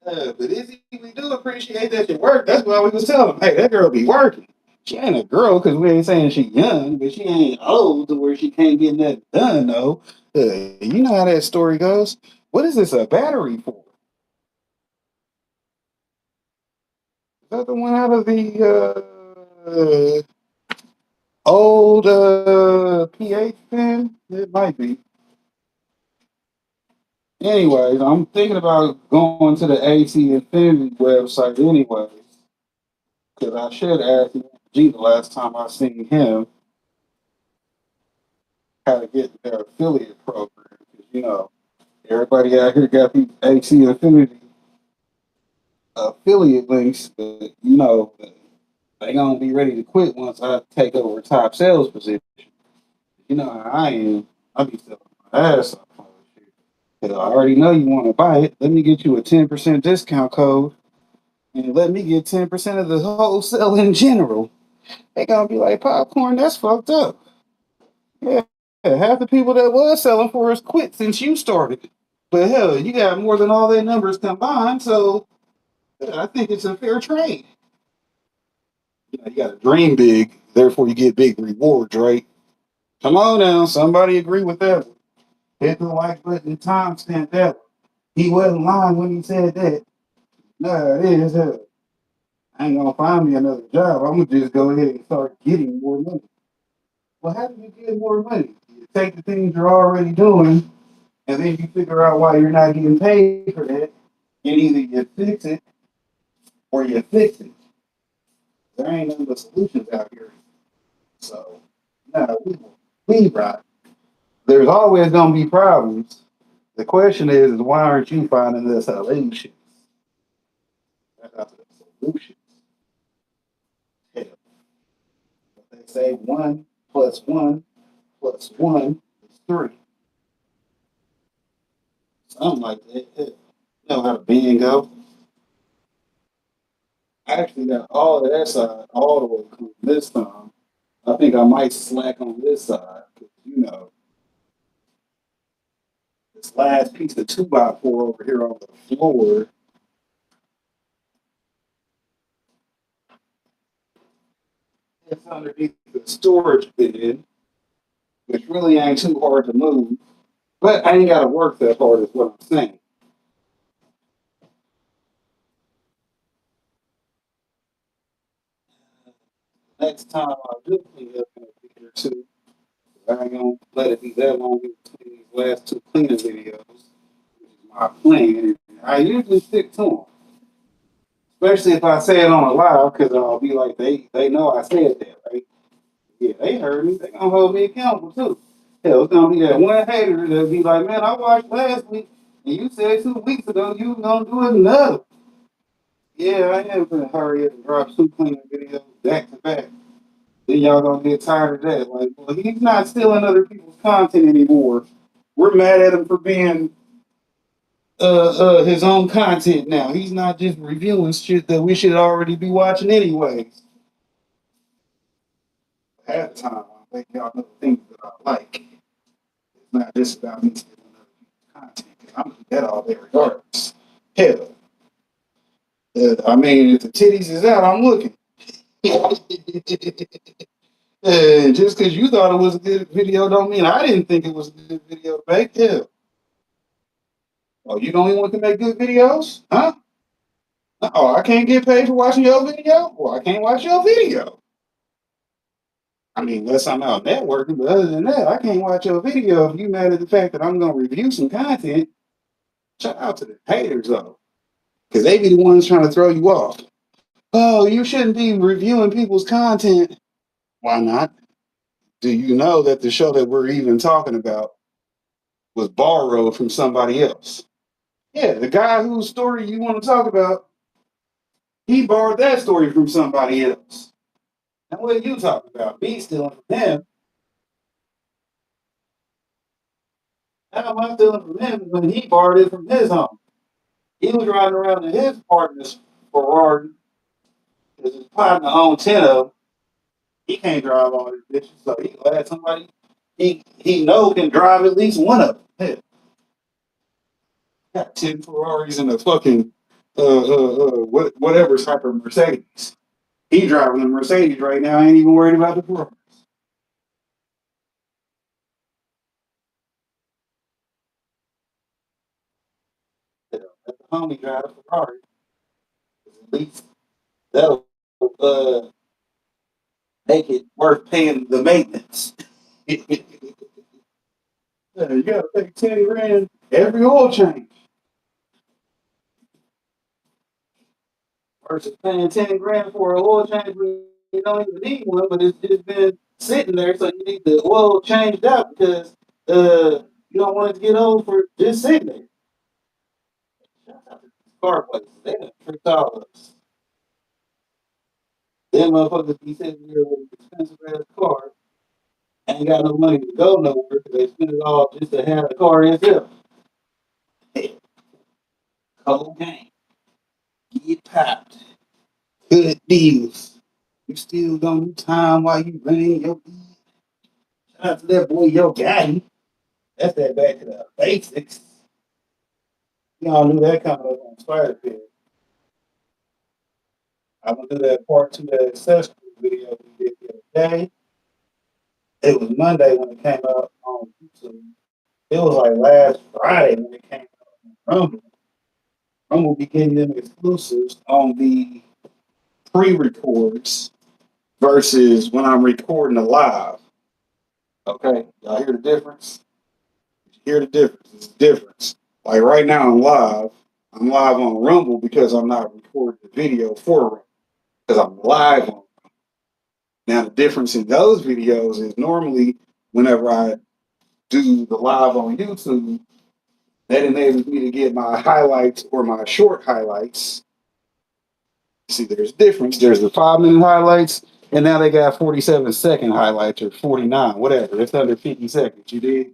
But Izzy, we do appreciate that you work. That's why we was telling him, hey, that girl be working. She ain't a girl because we ain't saying she young, but she ain't old to where she can't get nothing done, though. You know how that story goes. What is this a battery for? Is that the one out of the old PH pen? It might be. Anyways, I'm thinking about going to the AC Infinity website anyways. Because I should ask G the last time I seen him how to get their affiliate program. Because, everybody out here got these AC Infinity affiliate links, but, they going to be ready to quit once I take over top sales position. You know how I am. I be selling my ass off all this shit. Because I already know you want to buy it. Let me get you a 10% discount code and let me get 10% of the wholesale in general. They gonna be like, popcorn, that's fucked up. Yeah, half the people that was selling for us quit since you started. But hell, you got more than all their numbers combined, so I think it's a fair trade. You got to dream big, therefore you get big rewards, right? Come on now, somebody agree with that. Hit the like button and timestamp that. He wasn't lying when he said that. Nah, it is. I ain't gonna find me another job. I'm gonna just go ahead and start getting more money. Well, how do you get more money? You take the things you're already doing, and then you figure out why you're not getting paid for that. And either you fix it or you fix it. There ain't none but solutions out here. So, no, we right. There's always gonna be problems. The question is why aren't you finding the solutions? That's not the solutions. Hell, they say 1 plus 1 is 3. Something like that. Hell, you know how the bingo. I actually got all of that side all the way clean this time. I think I might slack on this side because this last piece of 2x4 over here on the floor, it's underneath the storage bin, which really ain't too hard to move. But I ain't got to work that hard, is what I'm saying. Next time I do clean up in a week or two, I ain't gonna let it be that long in between these last 2 cleaning videos, which is my plan. I usually stick to them, especially if I say it on a live, because I'll be like, they know I said that, right? Yeah, they heard me. They gonna hold me accountable too. Hell, it's gonna be that one hater that'll be like, man, I watched last week, and you said 2 weeks ago you was gonna do another. Yeah, I am gonna hurry up and drop 2 cleaning videos back to back. Then y'all gonna get tired of that. Like, well, he's not stealing other people's content anymore. We're mad at him for being his own content now. He's not just reviewing shit that we should already be watching anyways. Half the time, I think y'all know the things that I like. It's not just about me stealing other people's content. 'Cause I'm gonna do that all day regardless. Hell, I mean, if the titties is out, I'm looking. Just because you thought it was a good video don't mean I didn't think it was a good video to make. Hell, oh, you the only one can make good videos? Huh? Oh, I can't get paid for watching your video? Well, I can't watch your video. I mean, unless I'm out networking, but other than that, I can't watch your video if you mad at the fact that I'm going to review some content. Shout out to the haters, though, because they be the ones trying to throw you off. Oh, you shouldn't be reviewing people's content. Why not? Do you know that the show that we're even talking about was borrowed from somebody else? Yeah, the guy whose story you want to talk about, he borrowed that story from somebody else. Now, what are you talking about? Me stealing from him? How am I stealing from him when he borrowed it from his home? He was riding around in his partner's Ferrari because his partner owned 10 of them. He can't drive all these bitches, so he glad somebody he know can drive at least one of them. Hell, got 10 Ferraris and a fucking whatever type of Mercedes. He driving a Mercedes right now. Ain't even worried about the Ferrari. Let the homie drive a Ferrari. At least that'll make it worth paying the maintenance. Yeah, you gotta pay 10 grand every oil change versus paying 10 grand for an oil change when you don't even need one, but it's just been sitting there, so you need the oil changed out because you don't want it to get old for just sitting there. Shout out to these car places. They done tricked all of us. Them motherfuckers be sitting there with an expensive ass car, ain't got no money to go nowhere because they spend it all just to have the car itself. Cold game. Get popped. Good deals. You still gonna do time while you running your shout out to that boy, yo Gotti. That's that back to the basics. Y'all knew that coming up on Spider Pit. I'm gonna do that part two, that accessory video we did the other day. It was Monday when it came out on YouTube. It was like last Friday when it came out on Rumble. Rumble be getting them exclusives on the pre-records versus when I'm recording the live. Okay, y'all hear the difference? You hear the difference? It's a difference. Like right now, I'm live. I'm live on Rumble because I'm not recording the video for Rumble because I'm live on. Now the difference in those videos is normally whenever I do the live on YouTube, that enables me to get my highlights or my short highlights. See, there's a difference. There's the 5 minute highlights, and now they got 47-second highlights or 49, whatever. It's under 50 seconds. You did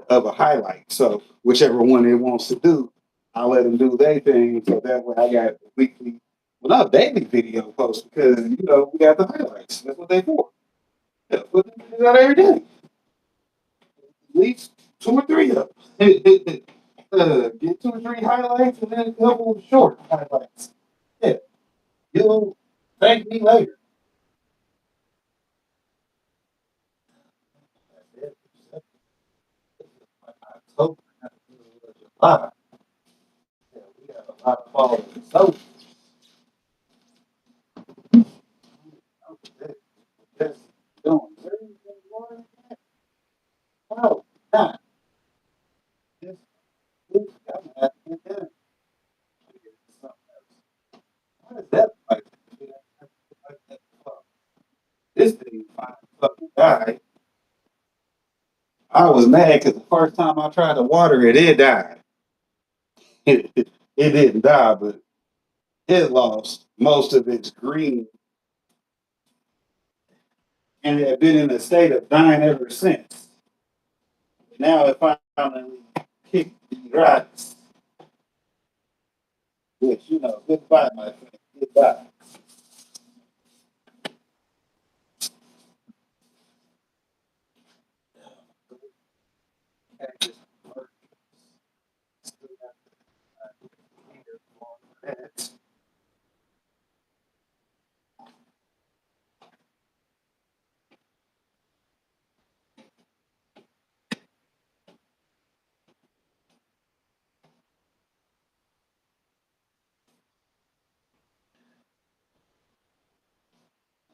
of a highlight. So whichever one it wants to do, I'll let them do their thing. So that way I got weekly, well, not daily video posts because we got the highlights. That's what they for. Yeah, put them out every day. At least 2 or 3 of them. Get 2 or 3 highlights and then a couple of short highlights. Yeah, you'll thank me later. October, July. Yeah, we got a lot of followers. So, just doing very good. Oh, not this. I'm asking them. What is that like? This thing finally fucking died. I was mad because the first time I tried to water it, it died. It didn't die, but it lost most of its green and it had been in a state of dying ever since. Now it finally kicked the rocks, which, goodbye, my friend, goodbye.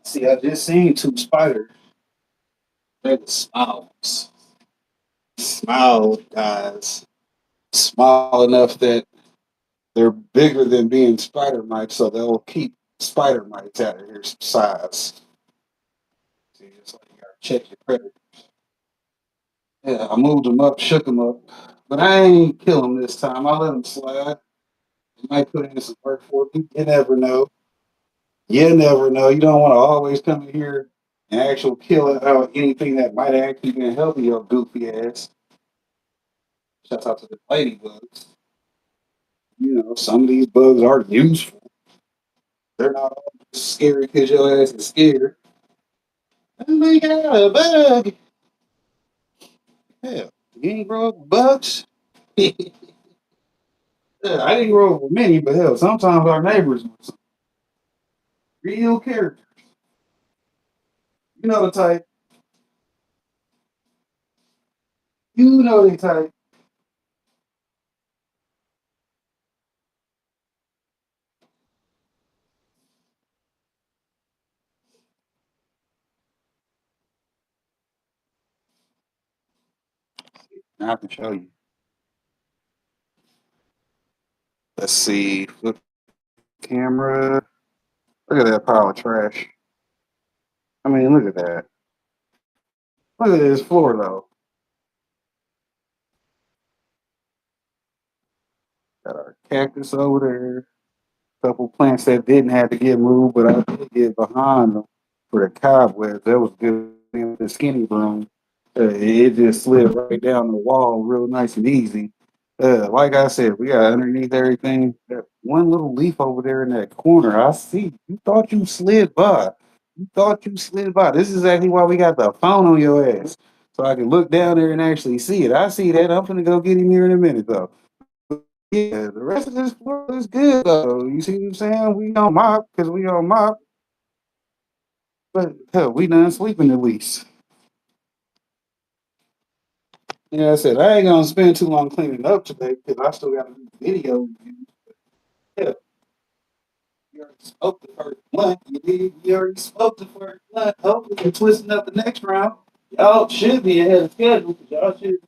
See, I just seen 2 spiders. They're the smalls. Small guys. Small enough that they're bigger than being spider mites, so they'll keep spider mites out of here some size. See, it's like you gotta check your predators. Yeah, I moved them up, shook them up, but I ain't kill them this time. I let them slide. You might put in some work for me. You never know. You never know. You don't want to always come in here and actually kill out anything that might actually be helping your goofy ass. Shout out to the ladybugs. Some of these bugs are useful. They're not all scary because your ass is scared. Oh my god, a bug! Hell, you ain't grow up with bugs? Yeah, I didn't grow up with many, but hell, sometimes our neighbors were some real characters. You know the type. You know the type. I can show you. Let's see. Flip camera. Look at that pile of trash. I mean, look at that. Look at this floor, though. Got our cactus over there. Couple plants that didn't have to get moved, but I did get behind them for the cobwebs. That was good. The skinny broom, it just slid right down the wall, real nice and easy. Like I said, we got underneath everything. That one little leaf over there in that corner, I see. You thought you slid by. You thought you slid by. This is exactly why we got the phone on your ass, so I can look down there and actually see it. I see that. I'm gonna go get him here in a minute, though. Yeah, the rest of this floor is good though. You see what I'm saying? We on mop because we on mop, but hell, we done sleeping at least. Yeah, I said I ain't gonna spend too long cleaning up today because I still got to do video. Yeah, you already smoked the first blunt. You did. You already smoked the first blunt. Hopefully, you're twisting up the next round. Y'all should be ahead of schedule because y'all should be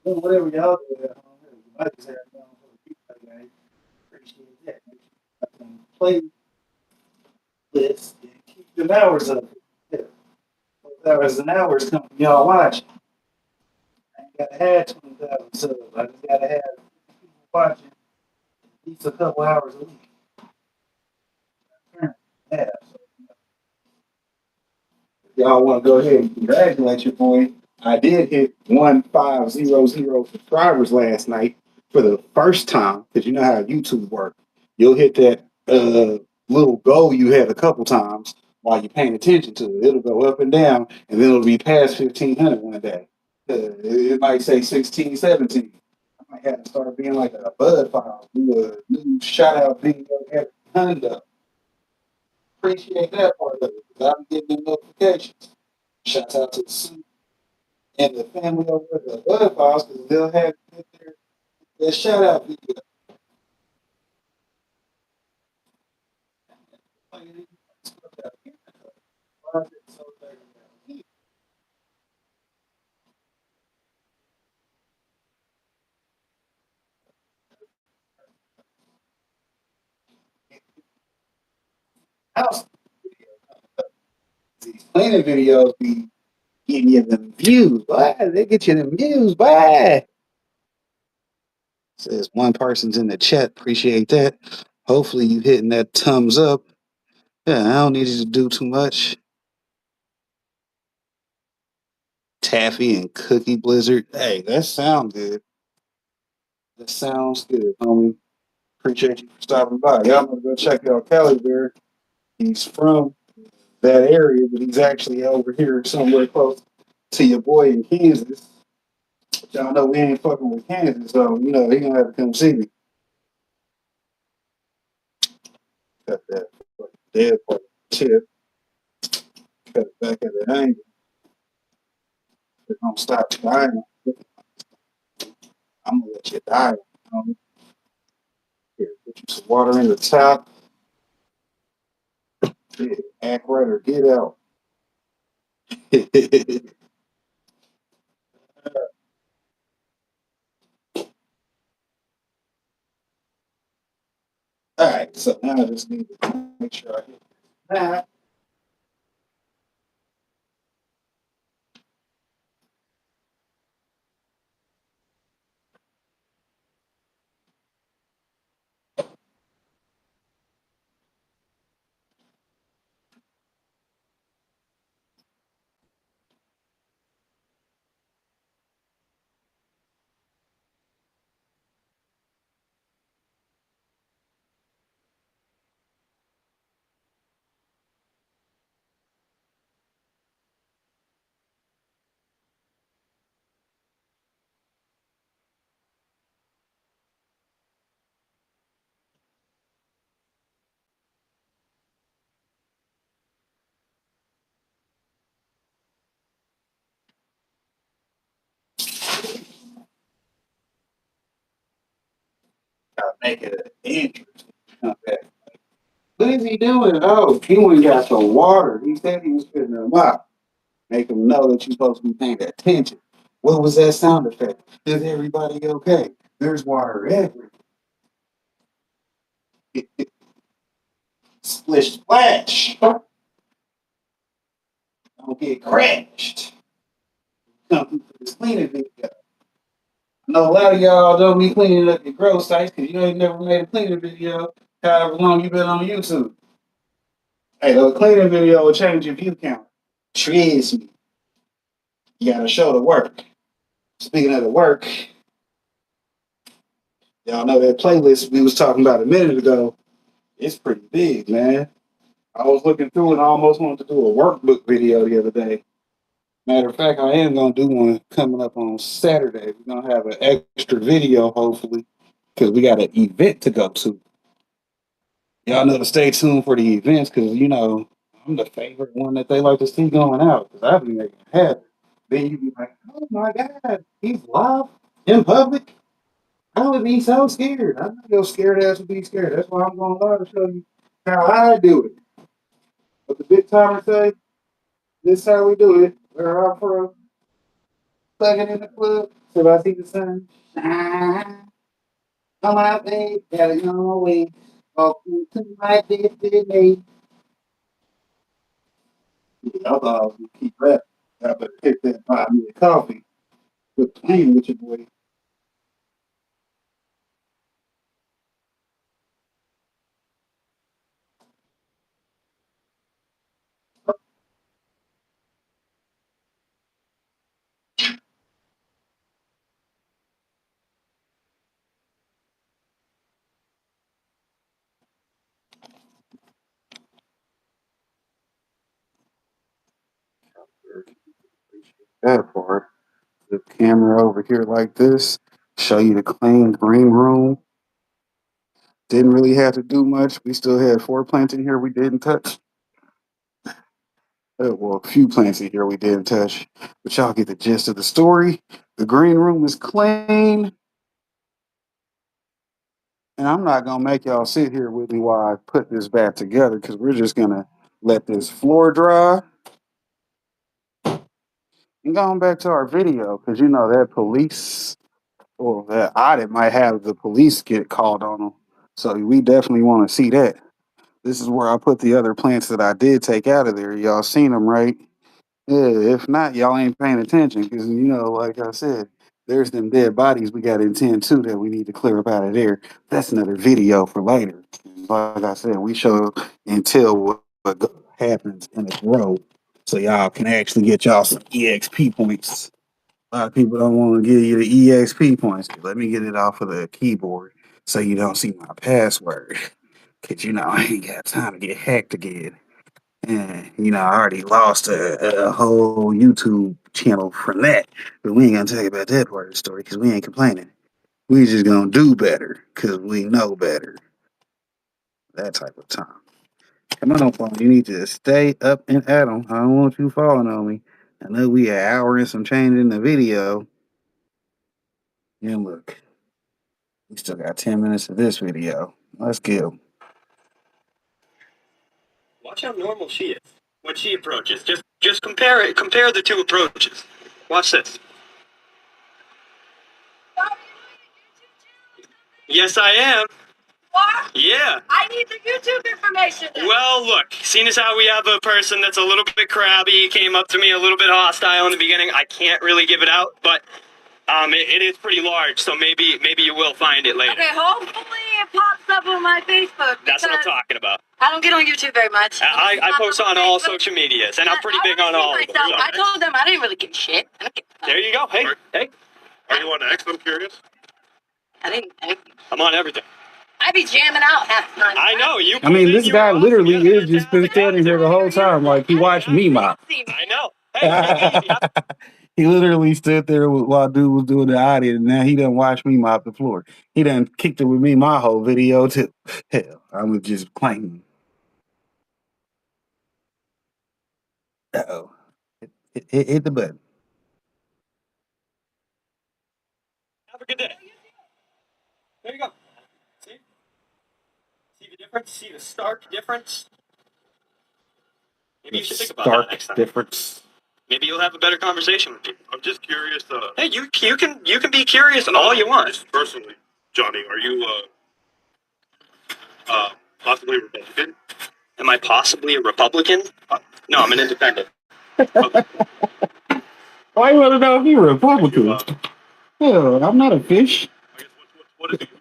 doing whatever y'all do at home. You might just have to go for the people game. Appreciate that. Make sure you got some play lists and keep them hours up. Yeah, those hours and hours come from y'all watching. I ain't gotta have 20,000 subs. I just gotta have people watching at least a couple hours a week. Yeah. Y'all want to go ahead and congratulate your boy. I did hit 1,500 subscribers last night for the first time because you know how YouTube works. You'll hit that little goal you had a couple times while you're paying attention to it. It'll go up and down, and then it'll be past 1,500 one day. It might say 16, 17. I might have to start being like a bud file, do a new shout out video every Honda. Appreciate that part of it. 'Cause I'm getting the notifications. Shouts out to the suit and the family over at the Bud Files because they'll have their shout out video. House these cleaning videos be getting you them views. Boy, they get you them views. Boy. Says one person's in the chat. Appreciate that. Hopefully you hitting that thumbs up. Yeah, I don't need you to do too much. Taffy and Cookie Blizzard. Hey, that sounds good. That sounds good, homie. Appreciate you for stopping by. Y'all gonna go check out Cali Bear. He's from that area, but he's actually over here somewhere close to your boy in Kansas. But y'all know we ain't fucking with Kansas, so you know he gonna have to come see me. Cut that fucking dead part of the tip. Cut it back at the angle. It don't stop dying. I'm gonna let you die. Here, put you some water in the top. Yeah, act right or get out. All right, so now I just need to make sure I hit that. Gotta make it an interesting. Okay. What is he doing? Oh, he went and got the water. He said he was putting them up. Make him know that you're supposed to be paying attention. What was that sound effect? Is everybody okay? There's water everywhere. Splish splash. Don't get crashed. Come through for this cleaning video. I know a lot of y'all don't be cleaning up your grow sites because you ain't never made a cleaning video however long you been on YouTube. Hey, the cleaning video will change your view count. Trust me. You gotta show the work. Speaking of the work, y'all know that playlist we was talking about a minute ago. It's pretty big, man. I was looking through and I almost wanted to do a workbook video the other day. Matter of fact, I am gonna do one coming up on Saturday. We're gonna have an extra video, hopefully. because we got an event to go to. Y'all know to stay tuned for the events because, you know, I'm the favorite one that they like to see going out because I be making it happen. Then you be like, oh my God, he's live in public. I would be so scared. I'm not your scared ass would be scared. That's why I'm going live to show you how I do it. But the big timer say, this is how we do it. We're out for a second in the club. So I see the sun shine. Come out, babe. Got it on my way. Walk into my destiny. Yeah, I thought I was going to keep rapping. I better take that 5 minute coffee. Quit playing with your boy. That part. The camera over here like this. Show you the clean green room. Didn't really have to do much. We still had 4 plants in here we didn't touch. Well, a few plants in here we didn't touch. But y'all get the gist of the story. The green room is clean. And I'm not going to make y'all sit here with me while I put this back together because we're just going to let this floor dry. And going back to our video, because you know that police or that audit might have the police get called on them. So we definitely want to see that. This is where I put the other plants that I did take out of there. Y'all seen them, right? Yeah, if not, y'all ain't paying attention because, you know, like I said, there's them dead bodies we got to intend to that we need to clear up out of there. That's another video for later. Like I said, we show until what happens in a row so y'all can actually get y'all some EXP points. A lot of people don't want to give you the EXP points. Let me get it off of the keyboard so you don't see my password. Because, you know, I ain't got time to get hacked again. And, you know, I already lost a whole YouTube channel from that. But we ain't going to tell you about that part of the story because we ain't complaining. We just going to do better because we know better. That type of time. Come on, phone. You need to stay up and at 'em. I don't want you falling on me. I know we an hour and some change in the video. And look, we still got 10 minutes of this video. Let's go. Watch how normal she is when she approaches. Just compare it. Compare the two approaches. Watch this. Yes, I am. What? Yeah. I need the YouTube information. Then. Well, look, seeing as how we have a person that's a little bit crabby, came up to me a little bit hostile in the beginning, I can't really give it out, but it is pretty large, so maybe you will find it later. Okay, hopefully it pops up on my Facebook. That's what I'm talking about. I don't get on YouTube very much. I post on all social medias, and I'm pretty big on all of them. I told them I didn't really give a shit. There you go. Hey. Are you on X? I'm curious. I'm on everything. I be jamming out half the time. I know you. I mean, this guy literally is just been standing here the whole time, like he watched me mop. I know. Hey, he literally stood there while dude was doing the audio, and now he done watched me mop the floor. He done kicked it with me my whole video too. Hell, I'm just claiming. Uh-oh. Hit the button. have a good day. There you go. See? See the difference? See the stark difference? Maybe you should think about that next time. Difference. Maybe you'll have a better conversation with people. I'm just curious. Hey, you can be curious all you want. Just personally, Johnny, are you possibly Republican? Am I possibly a Republican? No, I'm an independent. Why you want to know if you're a Republican? Hell, I'm not a fish. I guess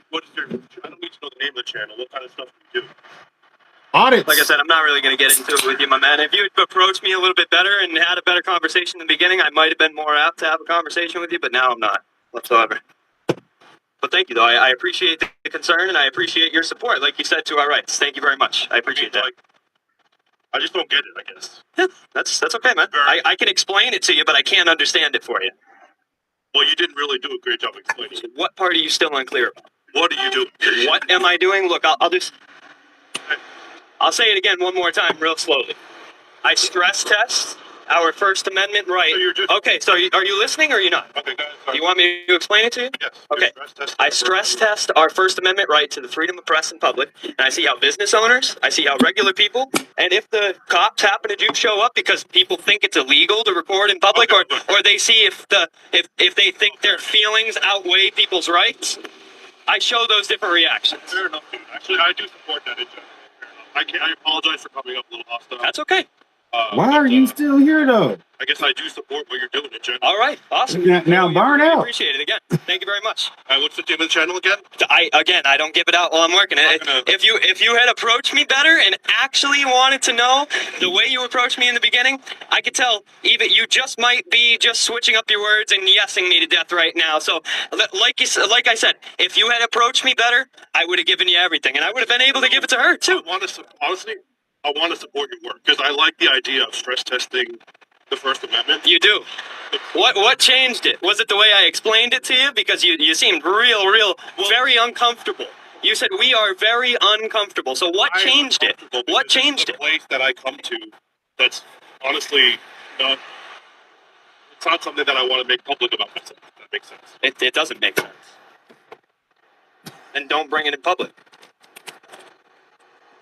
what is your? I don't need to know the name of the channel. What kind of stuff do you do? Audits. Like I said, I'm not really going to get into it with you, my man. If you had approached me a little bit better and had a better conversation in the beginning, I might have been more apt to have a conversation with you, but now I'm not whatsoever. But thank you, though. I appreciate the concern, and I appreciate your support, like you said, to our rights. Thank you very much. I appreciate that. I just don't get it, I guess. Yeah, that's okay, man. I can explain it to you, but I can't understand it for you. Well, you didn't really do a great job explaining it. What part are you still unclear about? What are you doing? What am I doing? Look, I'll say it again one more time, real slowly. I stress test our First Amendment right. So you're just- Okay, so are you listening or are you not? Okay, go ahead. Do Sorry. you want me to explain it to you? Yes. Okay. Test I stress test our First Amendment right to the freedom of press and public, and I see how business owners, I see how regular people, and if the cops happen to show up because people think it's illegal to record in public, or they see if they think their feelings outweigh people's rights, I show those different reactions. Fair enough, dude. Actually, I do support that in general. Fair enough. I apologize for coming up a little hostile. That's okay. Why are you still here though? I guess I do support what you're doing in general. All right, awesome. Now burn really out. Appreciate it again. Thank you very much. What's the name of the channel again? I don't give it out while I'm working. If you had approached me better and actually wanted to know the way you approached me in the beginning, I could tell even you just might be just switching up your words and yesing me to death right now. So like I said, if you had approached me better, I would have given you everything, and I would have been able to give it to her too. Honestly, I want to support your work because I like the idea of stress testing the First Amendment. You do. What changed it? Was it the way I explained it to you? Because you seemed very uncomfortable. You said we are very uncomfortable. So what changed it? What changed it? The place that I come to, that's honestly not. It's not something that I want to make public about myself. If that makes sense. It doesn't make sense. Then don't bring it in public.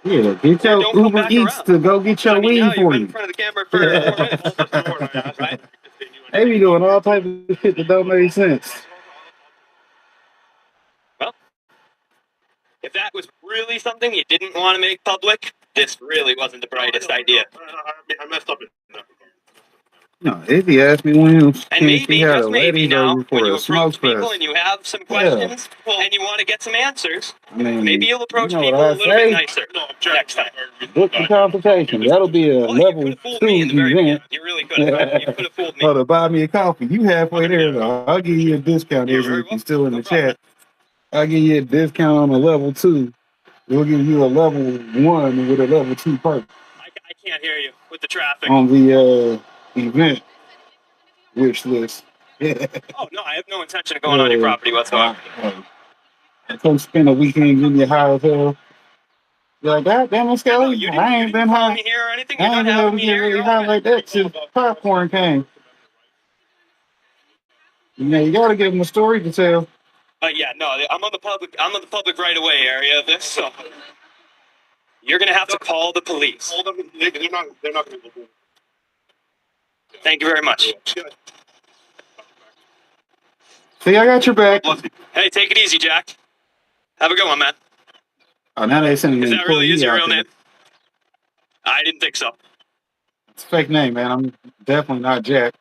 Yeah, get your Don't come Uber back Eats around. to go get your weed Now for you've been you. in front of the camera for 4 minutes. Right? They be doing all types of shit that don't make sense. Well, if that was really something you didn't want to make public, this really wasn't the brightest idea. I messed up in that regard. No, if he asked me when And maybe, had just a maybe lady now, over for when you a smoke approach people fest. and you have some questions and you want to get some answers, I mean, maybe you'll approach you know people what I a little bit say? nicer next time. Book the consultation. That'll be a Well, you level could have fooled 2 me in the very beginning. event. You really could have. You could have fooled me. Oh, to buy me a coffee. You halfway there though. I'll give you a discount You're if very you're still in welcome. the No problem. chat. I'll give you a discount on a level 2. We'll give you a level 1 with a level 2 perk I can't hear you with the traffic. on the event wish list. Oh, no, I have no intention of going on your property whatsoever. Come spend a weekend getting you high as hell. You're like, God damn it, No, Skelly. you I ain't been call high. me here or anything. You're I ain't not been able having to me get here. really You're high all like that since popcorn came. You know, you gotta give them a story to tell. Yeah, no, I'm on the public right away area of this, so you're gonna have to call the police. Hold them. They're not going to go. Thank you very much. See, I got your back. Hey, take it easy, Jack. Have a good one, man. Oh, now they sending Is me that really employee is your out real there. name? I didn't think so. It's a fake name, man. I'm definitely not Jack.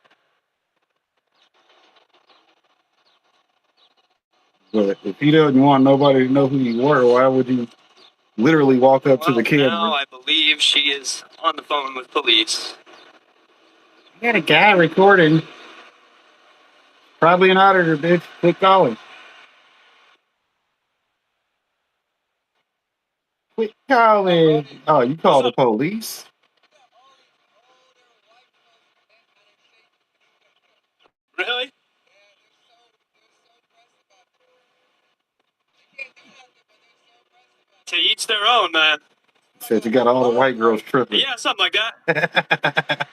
But if you don't want nobody to know who you were, why would you literally walk up to the camera? Now I believe she is on the phone with police. You got a guy recording. Probably an auditor, bitch. Quit calling. Quit calling. Oh, you called the police? Really? To each their own, man. Said you got all the white girls tripping. Yeah, something like that.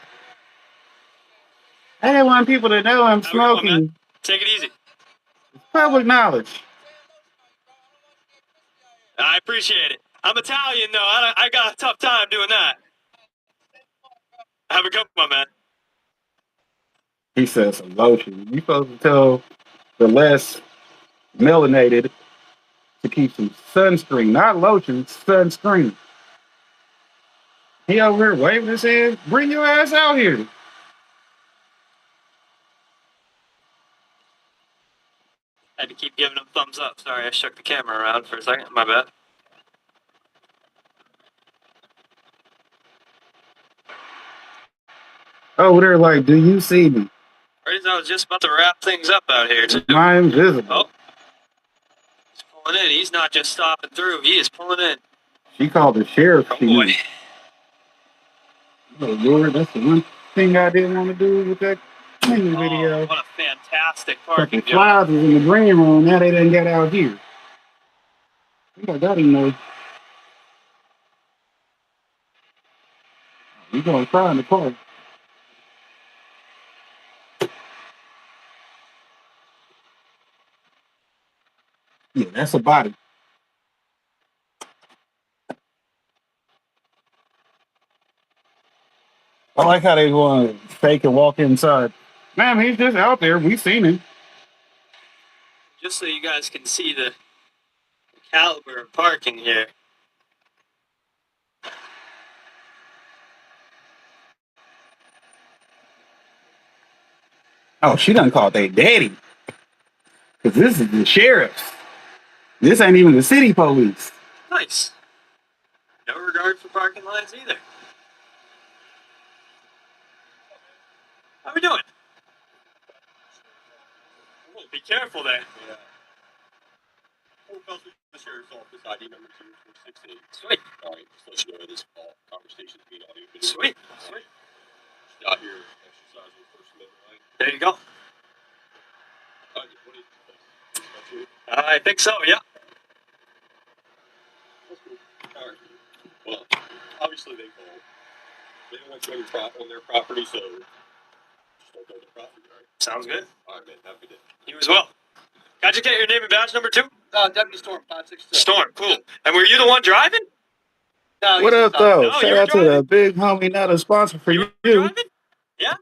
I didn't want people to know I'm Have a good one, smoking. man. Take it easy. Public knowledge. I appreciate it. I'm Italian, though. I got a tough time doing that. Have a good one, man. He says some lotion. You supposed to tell the less melanated to keep some sunscreen, not lotion, sunscreen. He over here waving his hand. Bring your ass out here. Had to keep giving him thumbs up. Sorry, I shook the camera around for a second. My bad. Over there, like, do you see me? I was just about to wrap things up out here, too. Am I invisible? Oh. He's pulling in. He's not just stopping through. He is pulling in. She called the sheriff. Oh, boy. Oh, Lord, that's the one thing I didn't want to do with that cleaning video. What a fantastic parking Fucking job. flies was in the green room. Now they done got out here. think I got him though. He's gonna cry in the car. Yeah, that's a body. I like how they want to fake and walk inside. Man, he's just out there. We seen him. Just so you guys can see the caliber of parking here. Oh, she done called their daddy. Cause this is the sheriff's. This ain't even the city police. Nice. No regard for parking lines either. How we doing? Oh, be careful there. Yeah. Full council the sheriff's office, ID number 0468. Sweet. All right, just let you know this call conversation is being audio video. Sweet. Sweet. Just out here exercising First Amendment right. There you go. What do you think? That's it? I think so, yeah. That's cool. All right. Well, obviously they called. They don't want you on their property, so just don't go to the property, all right? Sounds good. All right, man. Have a good day. You as well. How'd you get your name and badge number 2? Deputy Storm 567. Storm, cool. And were you the one driving? No, What up, though? No, you Shout were out to the driving? big homie, not a sponsor for You you. were driving? Yeah?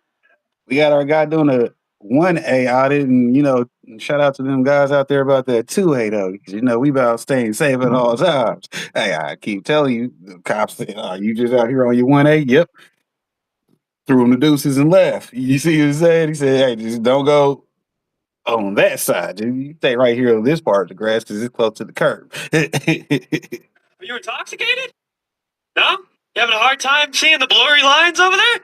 We got our guy doing a 1A audit, and shout out to them guys out there about that 2A though, because we about staying safe at all times. Hey, I keep telling you, the cops say, "Oh, you just out here on your 1A?" Yep. Threw him the deuces and left. You see what I'm saying? He said, "Hey, just don't go on that side. Dude. You stay right here on this part of the grass because it's close to the curb." Were you intoxicated? No? You having a hard time seeing the blurry lines over there?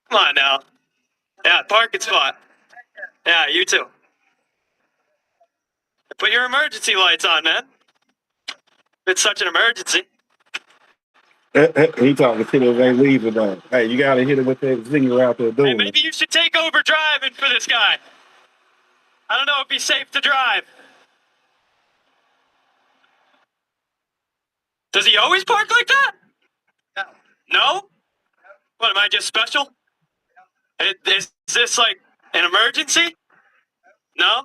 Come on now. Yeah, parking spot. Yeah, you too. Put your emergency lights on, man. It's such an emergency. He talking shit as they leaving though. Hey, you gotta hit him with that zinger out there Hey, doing. maybe you should take over driving for this guy. I don't know if he's safe to drive. Does he always park like that? No. No? What, am I just special? Is this like an emergency? No?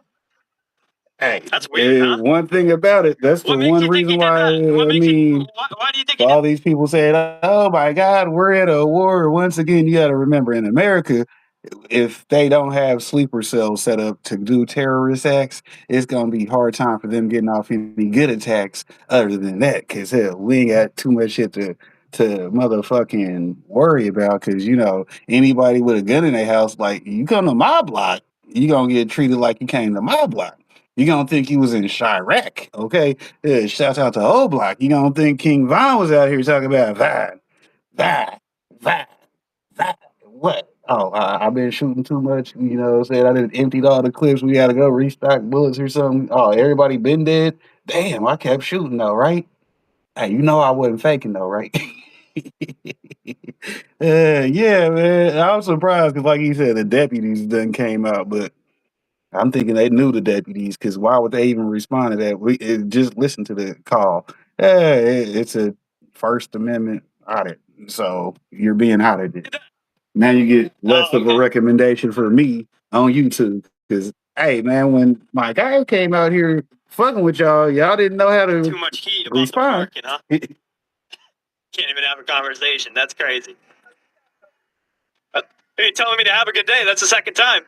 Hey, That's weird, huh? one thing about it, that's the What makes one you think he reason did why, that? What makes you, why do you think he all did these people saying, "Oh my God, we're at a war." Once again, you got to remember, in America, if they don't have sleeper cells set up to do terrorist acts, it's gonna be hard time for them getting off any good attacks other than that. Cause hell, we ain't got too much shit to motherfucking worry about. Cause anybody with a gun in their house, like you come to my block, you gonna get treated like you came to my block. You gonna think he was in Chirac, okay? Shout out to O Block. You gonna think King Von was out here talking about Vine, Vine, Vine, Vine. What? Oh, I've been shooting too much. Saying I didn't emptied all the clips. We gotta go restock bullets or something. Oh, everybody been dead. Damn, I kept shooting though, right? Hey, I wasn't faking though, right? Yeah, man. I was surprised because, like you said, the deputies done came out, but I'm thinking they knew the deputies because why would they even respond to that? Just listen to the call. It's a First Amendment audit, so you're being audited. Now you get less of a okay. recommendation for me on YouTube because, hey, man, when my guy came out here fucking with y'all didn't know how Too to much heat about the respond. parking, huh? Can't even have a conversation. That's crazy. You're telling me to have a good day. That's the second time.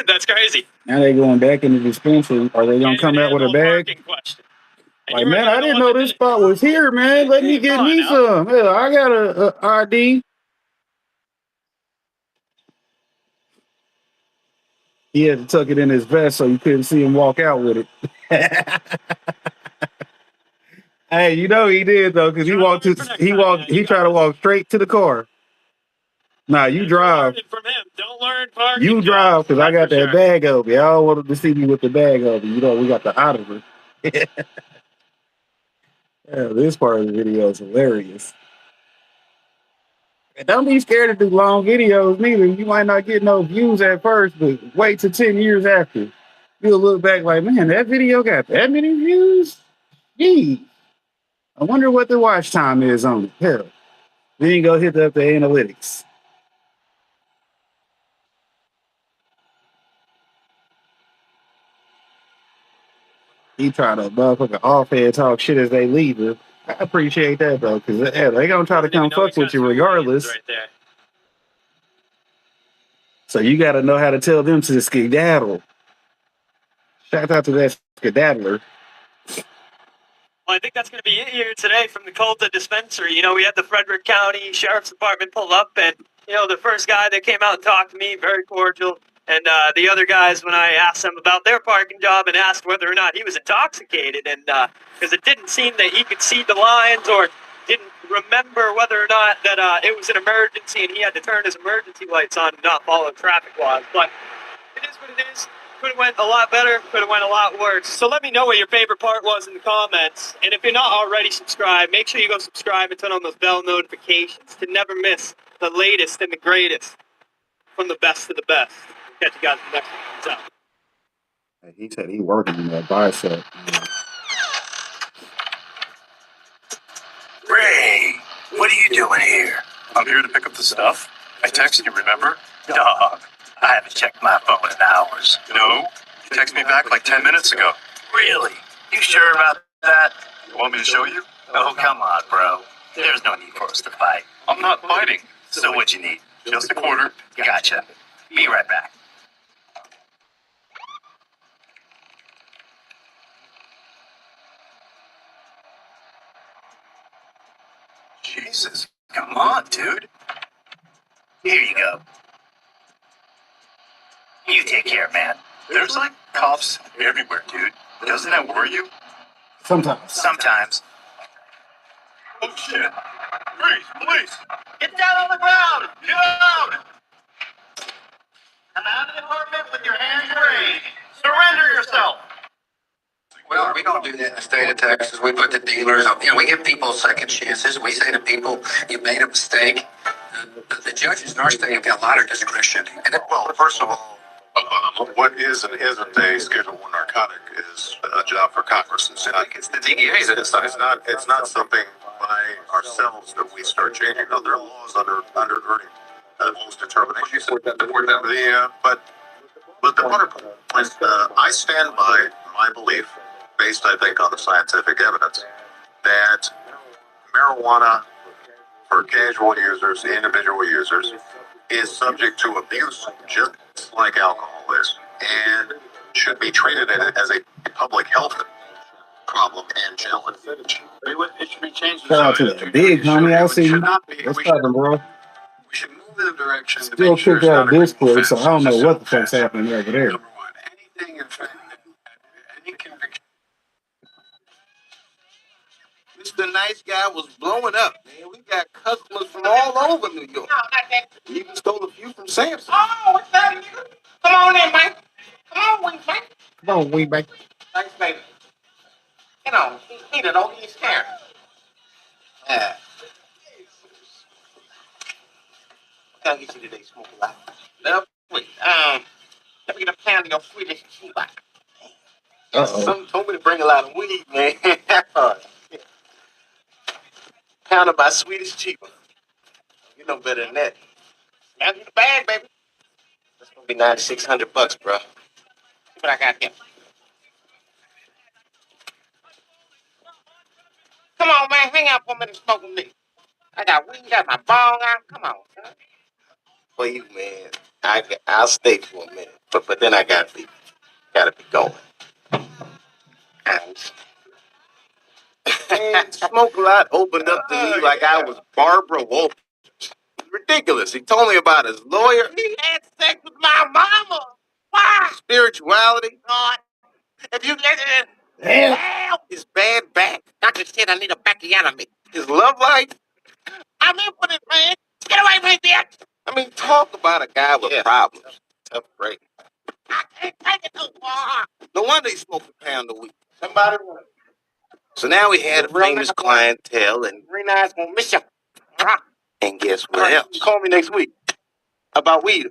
That's crazy. Now they going back in the dispensary. Are they gonna Can't even come out with a handle bag? parking question. And Like, you weren't man, I even the didn't one know that this did it. spot was here, man. Let me get Come on me now. some. Hell, I got a ID. He had to tuck it in his vest so you couldn't see him walk out with it. Hey, he did though, because Try learning for next time, man. he You tried got to this. walk straight to the car. Nah, you And we're drive. learning from him. Don't learn parking. You drive, because I got That's for that sure. bag over. Y'all wanted to see me with the bag over. We got the auditor. Yeah, this part of the video is hilarious. And don't be scared to do long videos neither. You might not get no views at first, but wait till 10 years after. You'll look back like, man, that video got that many views? Gee, I wonder what the watch time is on it. Hell, then you go hit up the analytics. He try to motherfucker off head talk shit as they leave it. I appreciate that though, because they gonna try to come fuck with you regardless. Right there. So you gotta know how to tell them to skedaddle. Shout out to that skedaddler. Well, I think that's going to be it here today from the Colta dispensary. You know, we had the Frederick County Sheriff's Department pull up, and, you know, the first guy that came out and talked to me, very cordial. And the other guys, when I asked them about their parking job and asked whether or not he was intoxicated, and because it didn't seem that he could see the lines or didn't remember whether or not that it was an emergency and he had to turn his emergency lights on and not follow traffic laws. But it is what it is. Could have went a lot better, could have went a lot worse. So let me know what your favorite part was in the comments. And if you're not already subscribed, make sure you go subscribe and turn on those bell notifications to never miss the latest and the greatest from the best to the best. Catch you guys in the next one. Peace out. He said he working on that bicep. Ray, what are you doing here? I'm here to pick up the stuff. I texted you, remember? Dog, I haven't checked my phone in hours. No, you texted me back like 10 minutes ago. Really? You sure about that? You want me to show you? Oh, come on, bro. There's no need for us to fight. I'm not fighting. So what you need? Just a quarter. Gotcha. Be right back. Jesus, come on, dude. Here you go. You take care, man. There's like cops everywhere, dude. Doesn't that worry you? Sometimes. Sometimes. Oh shit. Freeze, police! Get down on the ground! Get down! Come out of the apartment with your hands raised. Surrender yourself. Well, we don't do that in the state of Texas. We put the dealers on, we give people second chances. We say to people, you made a mistake. The judges in our state have got a lot of discretion. And Well, first of all, what is and isn't a Schedule 1 narcotic is a job for Congress. It's not, it's the DEA's. it's not something by ourselves that we start changing. No, there are laws undergirding those determinations. But the wonderful is, I stand by my belief, based I think on the scientific evidence, that marijuana for casual users, individual users, is subject to abuse just like alcohol is, and should be treated as a public health problem and challenge. It should be changed. Shout out to that big homie. I see you. What's poppin', bro? We should move in the direction to Still make sure kicked it's out not of a Discord, so I don't know offense. what the fuck's happening over there. Number one, anything in fact, any conviction. Mr. Nice Guy was blowing up, man. We got customers from all over New York. We even stole a few from Samson. Oh, what's that? Come on in, Mike. Come on, Mike. Come on, we back. Thanks, baby. You know, Peter, don't be scared. Yeah. What can I get you today, Smoke a lot? Lovely. Let me get a pound of your Swedish cheese. Uh-oh. Something told me to bring a lot of weed, man. Pound of my Swedish cheaper. You know better than that. Down to the bag, baby. That's gonna be $9,600, bro. See what I got here. Come on, man. Hang out for a minute and smoke with me. I got weed, got my bong out. Come on, son. For you, man. I'll stay for a minute, but then I gotta be going. And Smoke a Lot opened up to me like I was Barbara Walters. Ridiculous. He told me about his lawyer, He had sex with my mama. Why? spirituality, God. If you listen, Hell. his bad back, Doctor said I need a backiotomy. his love life. I'm in for this, man. Get away from me, bitch. I mean, talk about a guy with problems. Tough break. I can't take it too far. No wonder he smoked a pound a week. Somebody So now we had a famous clientele, and Green Eyes gonna miss you. guess what else? Call me next week. About weed.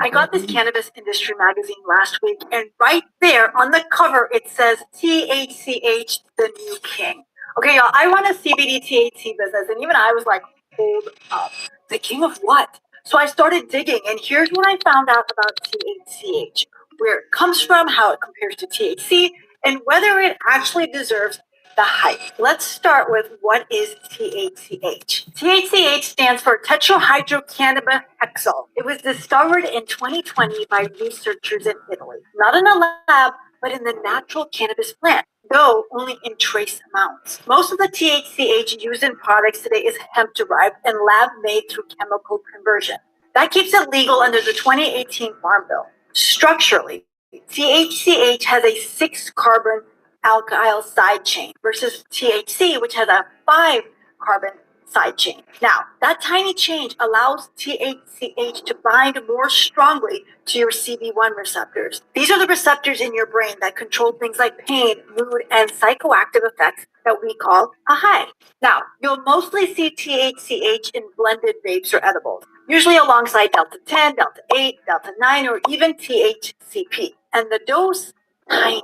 I got this cannabis industry magazine last week, and right there on the cover it says THCH, the new king. Okay, y'all, I run a CBD THC business, and even I was like, hold up. The king of what? So I started digging, and here's what I found out about THCH, where it comes from, how it compares to THC, and whether it actually deserves the hype. Let's start with what is THCH. THCH stands for tetrahydrocannabinol. It was discovered in 2020 by researchers in Italy, not in a lab, but in the natural cannabis plant, though only in trace amounts. Most of the THCH used in products today is hemp-derived and lab-made through chemical conversion. That keeps it legal under the 2018 Farm Bill. Structurally, THCH has a 6-carbon alkyl side chain versus THC, which has a 5-carbon side chain. Now, that tiny change allows THCH to bind more strongly to your CB1 receptors. These are the receptors in your brain that control things like pain, mood, and psychoactive effects that we call a high. Now, you'll mostly see THCH in blended vapes or edibles, usually alongside Delta 10, Delta 8, Delta 9, or even THCP. And the dose, tiny,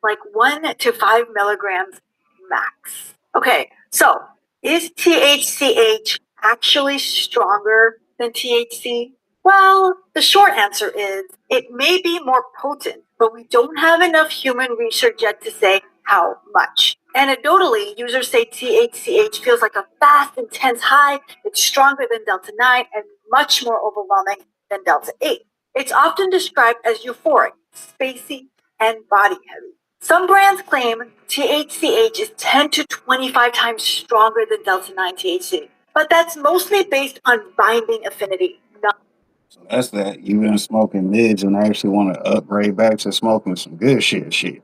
like 1 to 5 milligrams max. Okay, so is THCH actually stronger than THC? Well, the short answer is it may be more potent, but we don't have enough human research yet to say how much. Anecdotally, users say THCH feels like a fast, intense high. It's stronger than Delta 9 and much more overwhelming than Delta 8. It's often described as euphoric, spacey, and body heavy. Some brands claim THCH is 10 to 25 times stronger than Delta 9 THC, but that's mostly based on binding affinity. So that's that. You been smoking mids and actually want to upgrade back to smoking some good shit.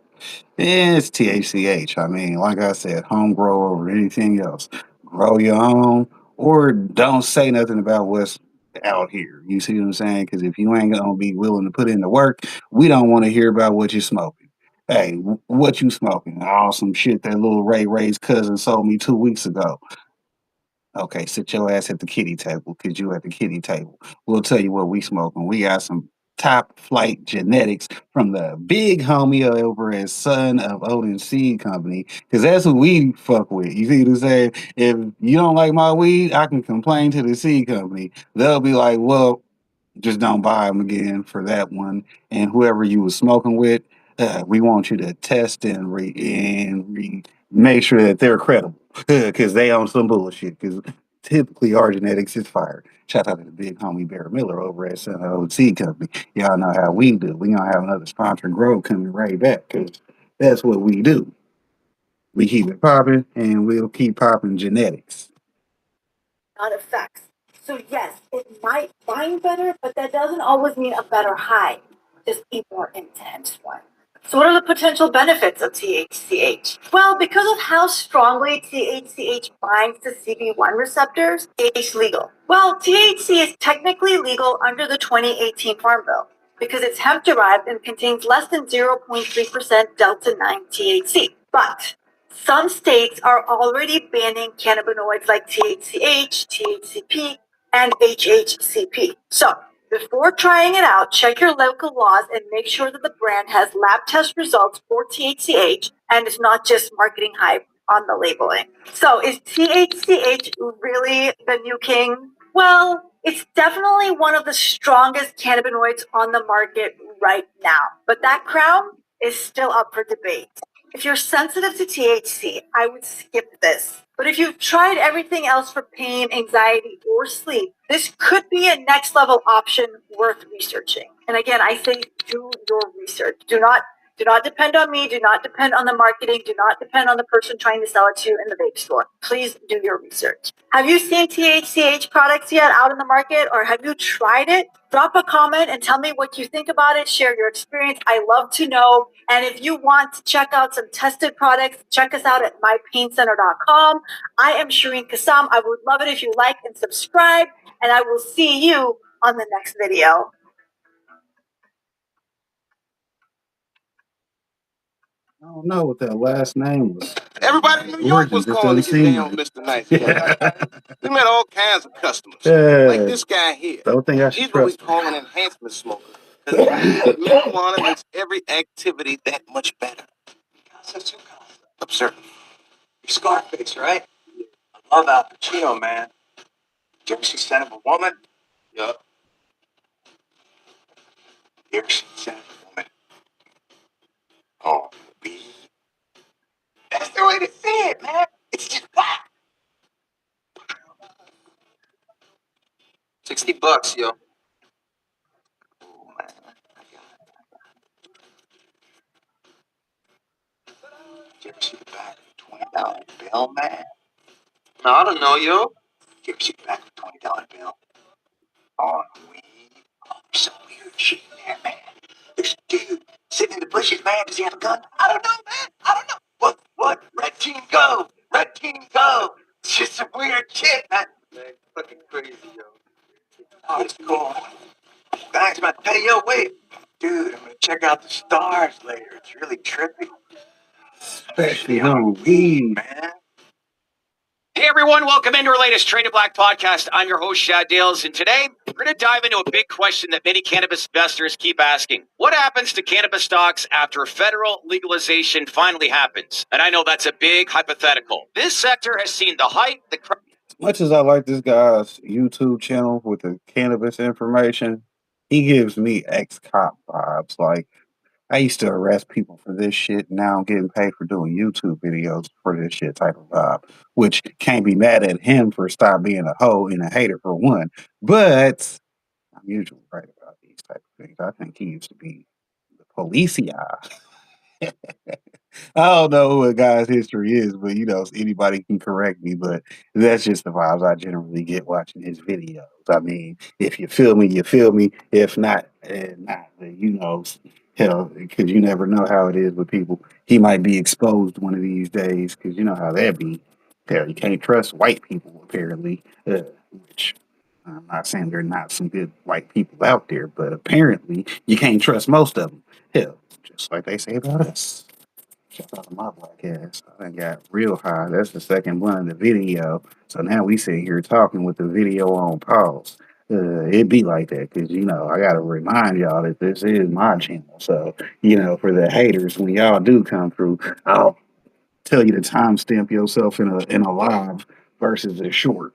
It's THCH. I mean, like I said, home grow over anything else. Grow your own or don't say nothing about what's out here. You see what I'm saying? Because if you ain't gonna be willing to put in the work, we don't want to hear about what you're smoking. Hey, what you smoking? Oh, some shit that little Ray's cousin sold me 2 weeks ago. Okay, sit your ass at the kitty table, cause you at the kitty table. We'll tell you what we smoking. We got some top flight genetics from the big homie over at Son of Odin Seed Company, cause that's who we fuck with. You see what I'm saying? If you don't like my weed, I can complain to the seed company. They'll be like, well, just don't buy them again for that one. And whoever you was smoking with, we want you to test make sure that they're credible because they own some bullshit. Because typically our genetics is fire. Shout out to the big homie Bear Miller over at San Jose Company. Y'all know how we do. We gonna have another sponsor grow coming right back because that's what we do. We keep it popping and we'll keep popping genetics. Not effects. So yes, it might bind better, but that doesn't always mean a better high, just a more intense one. So what are the potential benefits of THCH? Well, because of how strongly THCH binds to CB1 receptors, it's legal. Well, THC is technically legal under the 2018 Farm Bill because it's hemp-derived and contains less than 0.3% Delta 9 THC. But some states are already banning cannabinoids like THCH, THCP, and HHCP. So, before trying it out, check your local laws and make sure that the brand has lab test results for THCH and it's not just marketing hype on the labeling. So, is THCH really the new king? Well, it's definitely one of the strongest cannabinoids on the market right now, but that crown is still up for debate. If you're sensitive to THC, I would skip this. But if you've tried everything else for pain, anxiety, or sleep, this could be a next level option worth researching. And again, I say do your research. Do not depend on me. Do not depend on the marketing. Do not depend on the person trying to sell it to you in the vape store. Please do your research. Have you seen THCH products yet out in the market, or have you tried it? Drop a comment and tell me what you think about it. Share your experience. I love to know. And if you want to check out some tested products, check us out at mypaincenter.com. I am Shireen Kassam. I would love it if you like and subscribe, and I will see you on the next video. I don't know what that last name was. Everybody in New York was calling you damn Mr. Nice Guy. We met all kinds of customers, like this guy here. Don't think I should He's what we trust him. call an enhancement smoker. Because marijuana makes every activity that much better. Concepts are concepts. Absurd. You're Scarface, right? I love Al Pacino, man. Did you ever see Son of a Woman? Yup. You ever seen Son of a Woman? Oh, B. That's the way to say it, man. It's just whack. $60, yo. Oh, man. Did you ever see the back of a $20 bill, man? No, I don't know, yo. Did you ever see the back of a $20 bill? On weed? Oh, there's some weird shit in there, man. There's a dude sitting in the bushes, man. Does he have a gun? I don't know, man. I don't know. What? Red team go. Red team go. It's just some weird shit, man. Man, fucking crazy, yo. Oh, it's cool. Thanks, man. Hey, yo, wait. Dude, I'm gonna check out the stars later. It's really trippy. Especially on weed. Man. Hey everyone, welcome into our latest Trade in Black podcast. I'm your host, Shad Dales, and today we're going to dive into a big question that many cannabis investors keep asking. What happens to cannabis stocks after federal legalization finally happens? And I know that's a big hypothetical. This sector has seen the hype, As much as I like this guy's YouTube channel with the cannabis information, he gives me ex-cop vibes. Like, I used to arrest people for this shit. Now I'm getting paid for doing YouTube videos for this shit type of vibe, which can't be mad at him for stop being a hoe and a hater for one. But I'm usually right about these type of things. I think he used to be the police guy. I don't know what a guy's history is, but anybody can correct me. But that's just the vibes I generally get watching his videos. I mean, if you feel me, you feel me. If not, not. But, hell, because you never know how it is with people. He might be exposed one of these days, because you know how that be. Hell, you can't trust white people apparently. Which I'm not saying there are not some good white people out there, but apparently you can't trust most of them. Hell, just like they say about us. Shout out to my black ass. I done got real high. That's the second one of the video. So now we sit here talking with the video on pause. It be like that because, I got to remind y'all that this is my channel. So, for the haters, when y'all do come through, I'll tell you to timestamp yourself in a live versus a short.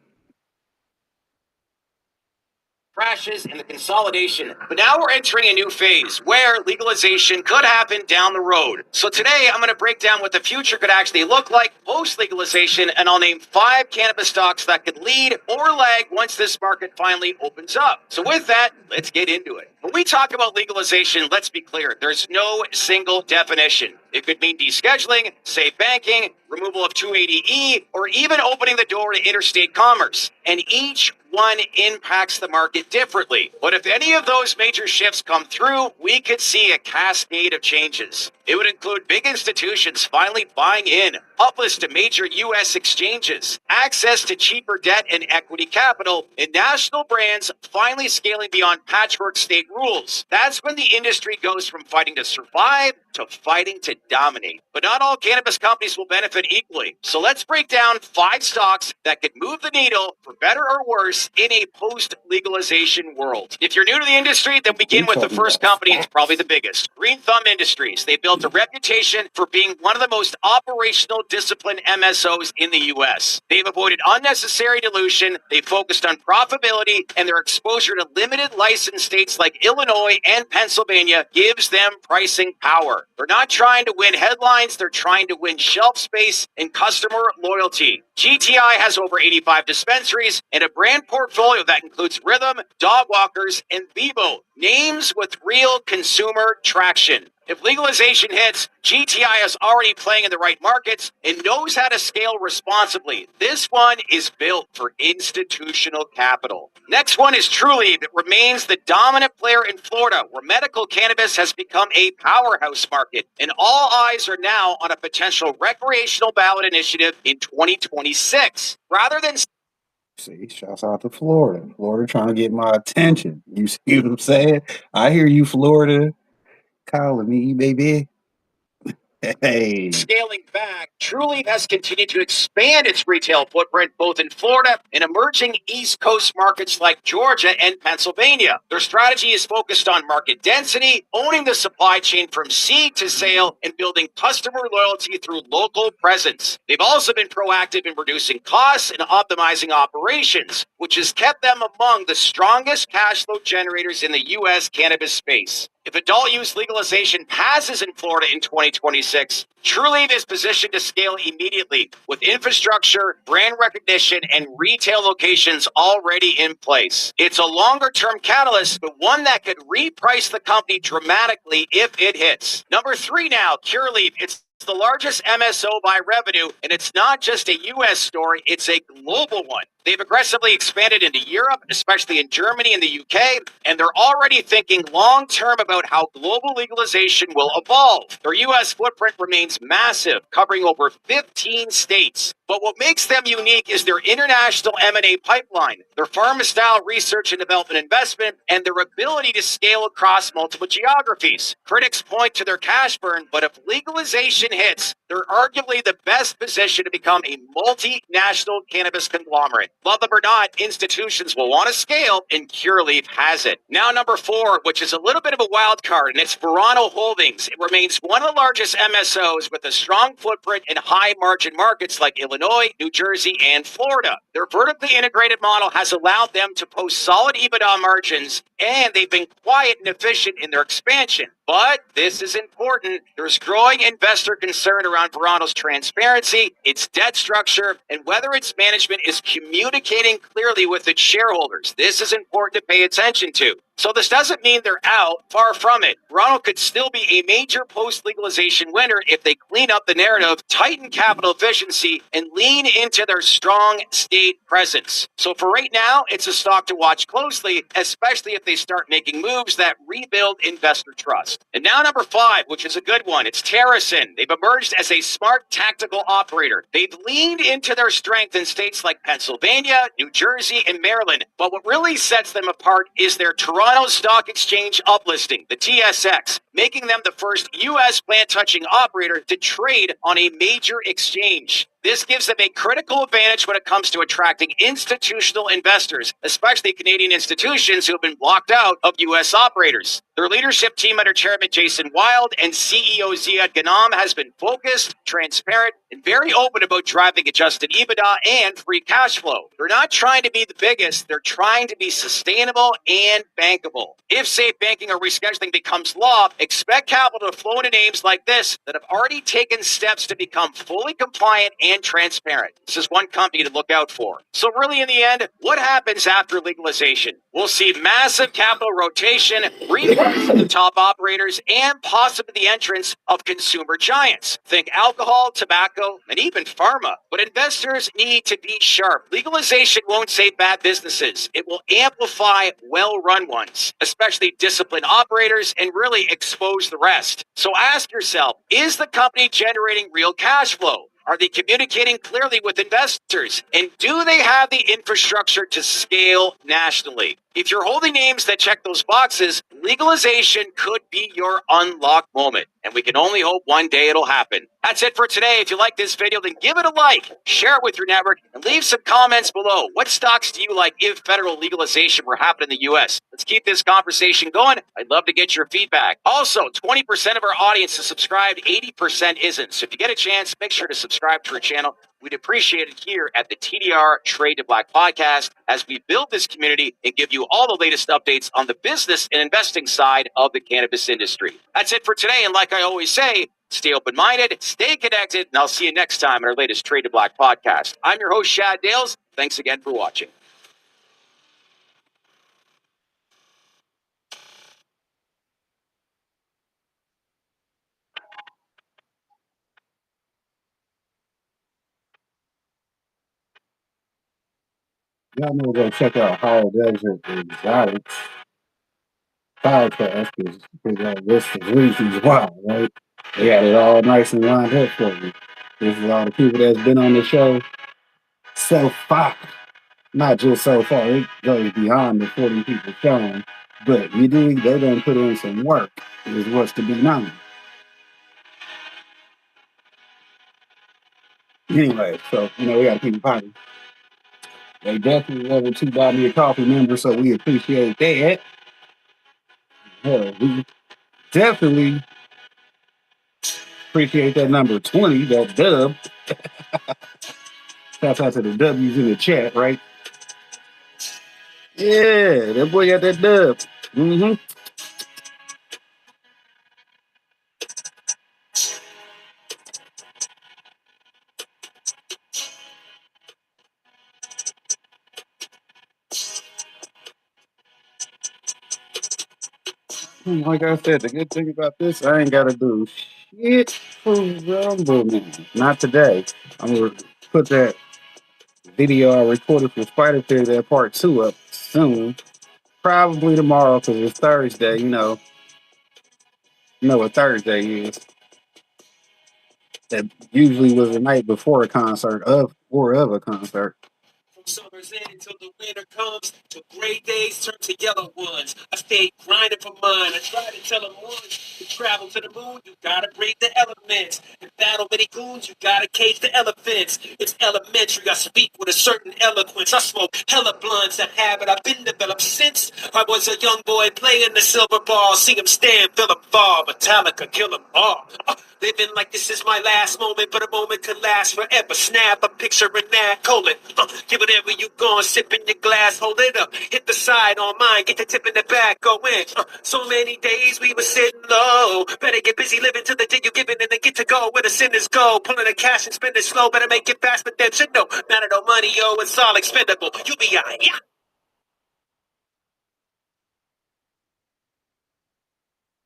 crashes and the consolidation. But now we're entering a new phase where legalization could happen down the road. So today I'm going to break down what the future could actually look like post-legalization, and I'll name 5 cannabis stocks that could lead or lag once this market finally opens up. So with that, let's get into it. When we talk about legalization, let's be clear, there's no single definition. It could mean descheduling, safe banking, removal of 280E, or even opening the door to interstate commerce. And each one impacts the market differently. But if any of those major shifts come through, we could see a cascade of changes. It would include big institutions finally buying in, uplist to major U.S. exchanges, access to cheaper debt and equity capital, and national brands finally scaling beyond patchwork state rules. That's when the industry goes from fighting to survive to fighting to dominate. But not all cannabis companies will benefit equally. So let's break down 5 stocks that could move the needle for better or worse in a post-legalization world. If you're new to the industry, then begin with the first company. It's probably the biggest. Green Thumb Industries. They built a reputation for being one of the most operational disciplined MSOs in the U.S. They've avoided unnecessary dilution. They focused on profitability, and their exposure to limited license states like Illinois and Pennsylvania gives them pricing power. They're not trying to win headlines. They're trying to win shelf space and customer loyalty. GTI has over 85 dispensaries and a brand portfolio that includes Rhythm, Dog Walkers, and Vivo, names with real consumer traction. If legalization hits, GTI is already playing in the right markets and knows how to scale responsibly. This one is built for institutional capital. Next one is Trulieve. It remains the dominant player in Florida, where medical cannabis has become a powerhouse market, and all eyes are now on a potential recreational ballot initiative in 2026. Rather than See, shouts out to Florida. Florida trying to get my attention. You see what I'm saying? I hear you, Florida, calling me, baby. Hey. Scaling back, Trulieve has continued to expand its retail footprint both in Florida and emerging East Coast markets like Georgia and Pennsylvania. Their strategy is focused on market density, owning the supply chain from seed to sale, and building customer loyalty through local presence. They've also been proactive in reducing costs and optimizing operations, which has kept them among the strongest cash flow generators in the U.S. cannabis space. If adult use legalization passes in Florida in 2026, Trulieve is positioned to scale immediately with infrastructure, brand recognition, and retail locations already in place. It's a longer-term catalyst, but one that could reprice the company dramatically if it hits. Number 3 now, Curaleaf. It's the largest MSO by revenue, and it's not just a U.S. story, it's a global one. They've aggressively expanded into Europe, especially in Germany and the UK, and they're already thinking long-term about how global legalization will evolve. Their U.S. footprint remains massive, covering over 15 states. But what makes them unique is their international M&A pipeline, their pharma-style research and development investment, and their ability to scale across multiple geographies. Critics point to their cash burn, but if legalization hits, they're arguably the best position to become a multinational cannabis conglomerate. Love them or not, institutions will want to scale, and Curaleaf has it. Now number 4, which is a little bit of a wild card, and it's Verano Holdings. It remains one of the largest MSOs with a strong footprint in high-margin markets like Illinois, New Jersey, and Florida. Their vertically integrated model has allowed them to post solid EBITDA margins, and they've been quiet and efficient in their expansion. But this is important. There's growing investor concern around Verano's transparency, its debt structure, and whether its management is communicating clearly with its shareholders. This is important to pay attention to. So this doesn't mean they're out. Far from it. Verano could still be a major post-legalization winner if they clean up the narrative, tighten capital efficiency, and lean into their strong state presence. So for right now, it's a stock to watch closely, especially if they start making moves that rebuild investor trust. And now number 5, which is a good one, it's Terracin. They've emerged as a smart tactical operator. They've leaned into their strength in states like Pennsylvania, New Jersey, and Maryland. But what really sets them apart is their Toronto Stock Exchange uplisting, the TSX, making them the first U.S. plant-touching operator to trade on a major exchange. This gives them a critical advantage when it comes to attracting institutional investors, especially Canadian institutions who have been blocked out of U.S. operators. Their leadership team under Chairman Jason Wild and CEO Ziad Ghanem has been focused, transparent, and very open about driving adjusted EBITDA and free cash flow. They're not trying to be the biggest, they're trying to be sustainable and bankable. If safe banking or rescheduling becomes law, expect capital to flow into names like this that have already taken steps to become fully compliant and transparent. This is one company to look out for. So really in the end, what happens after legalization? We'll see massive capital rotation, repricing the top operators, and possibly the entrance of consumer giants. Think alcohol, tobacco, and even pharma. But investors need to be sharp. Legalization won't save bad businesses. It will amplify well-run ones, especially disciplined operators, and really expose the rest. So ask yourself, is the company generating real cash flow? Are they communicating clearly with investors? And do they have the infrastructure to scale nationally? If you're holding names that check those boxes, legalization could be your unlock moment. And we can only hope one day it'll happen. That's it for today. If you like this video, then give it a like, share it with your network, and leave some comments below. What stocks do you like if federal legalization were happening in the U.S.? Let's keep this conversation going. I'd love to get your feedback. Also, 20% of our audience is subscribed, 80% isn't. So if you get a chance, make sure to subscribe to our channel. We'd appreciate it here at the TDR Trade to Black podcast as we build this community and give you all the latest updates on the business and investing side of the cannabis industry. That's it for today. And like I always say, stay open-minded, stay connected, and I'll see you next time in our latest Trade to Black podcast. I'm your host, Shad Dales. Thanks again for watching. Y'all know go check out Higher Desert Exotics podcast because this is reasons why, right? They got it all nice and lined up for you. This is all the people that's been on the show so far. Not just so far, it goes beyond the 40 people shown. But they done put in some work, is what's to be known. Anyway, so we gotta keep it popping. They definitely level 2 buy me a coffee member, so we appreciate that. Hell, we definitely appreciate that number 20, that dub. Shouts out to the W's in the chat, right? Yeah, that boy got that dub. Mm-hmm. Like I said, the good thing about this, I ain't gotta do shit for Rumble now. Not today. I'm gonna put that video I recorded for Spider Pig, that part 2 up soon. Probably tomorrow because it's Thursday, You know what Thursday is. That usually was the night before a concert of a concert. From summer's end until the winter comes, the gray days turn to yellow ones. I stayed grinding for mine. I tried to tell them once, to travel to the moon, you gotta break the elements. And battle many goons, you gotta cage the elephants. It's elementary, I speak with a certain eloquence. I smoke hella blunts, a habit I've been developed since I was a young boy playing the silver ball. See him stand, feel him fall, Metallica, kill them all. Living like this is my last moment, but a moment could last forever. Snap a picture in that colon. Give whatever you going, sip in your glass, hold it up. Hit the side on mine, get the tip in the back, go in. So many days we were sitting low. Better get busy living till the day you giving and then get to go where the sinners go. Pulling the cash and spend it slow, better make it fast, redemption. No, matter no money, yo, it's all expendable. You be alright, yeah.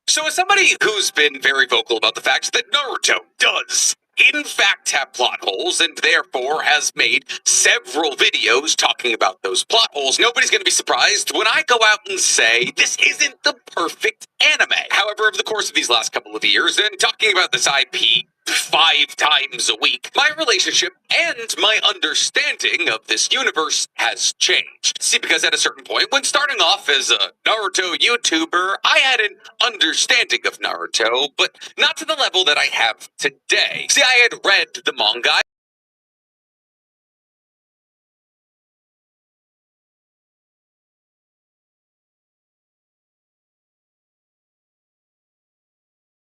So, as somebody who's been very vocal about the fact that Naruto does, in fact, have plot holes and therefore has made several videos talking about those plot holes, nobody's going to be surprised when I go out and say this isn't the perfect anime. However, over the course of these last couple of years, and talking about this IP 5 times a week, my relationship and my understanding of this universe has changed. See, because at a certain point, when starting off as a Naruto YouTuber, I had an understanding of Naruto, but not to the level that I have today. See, I had read the manga.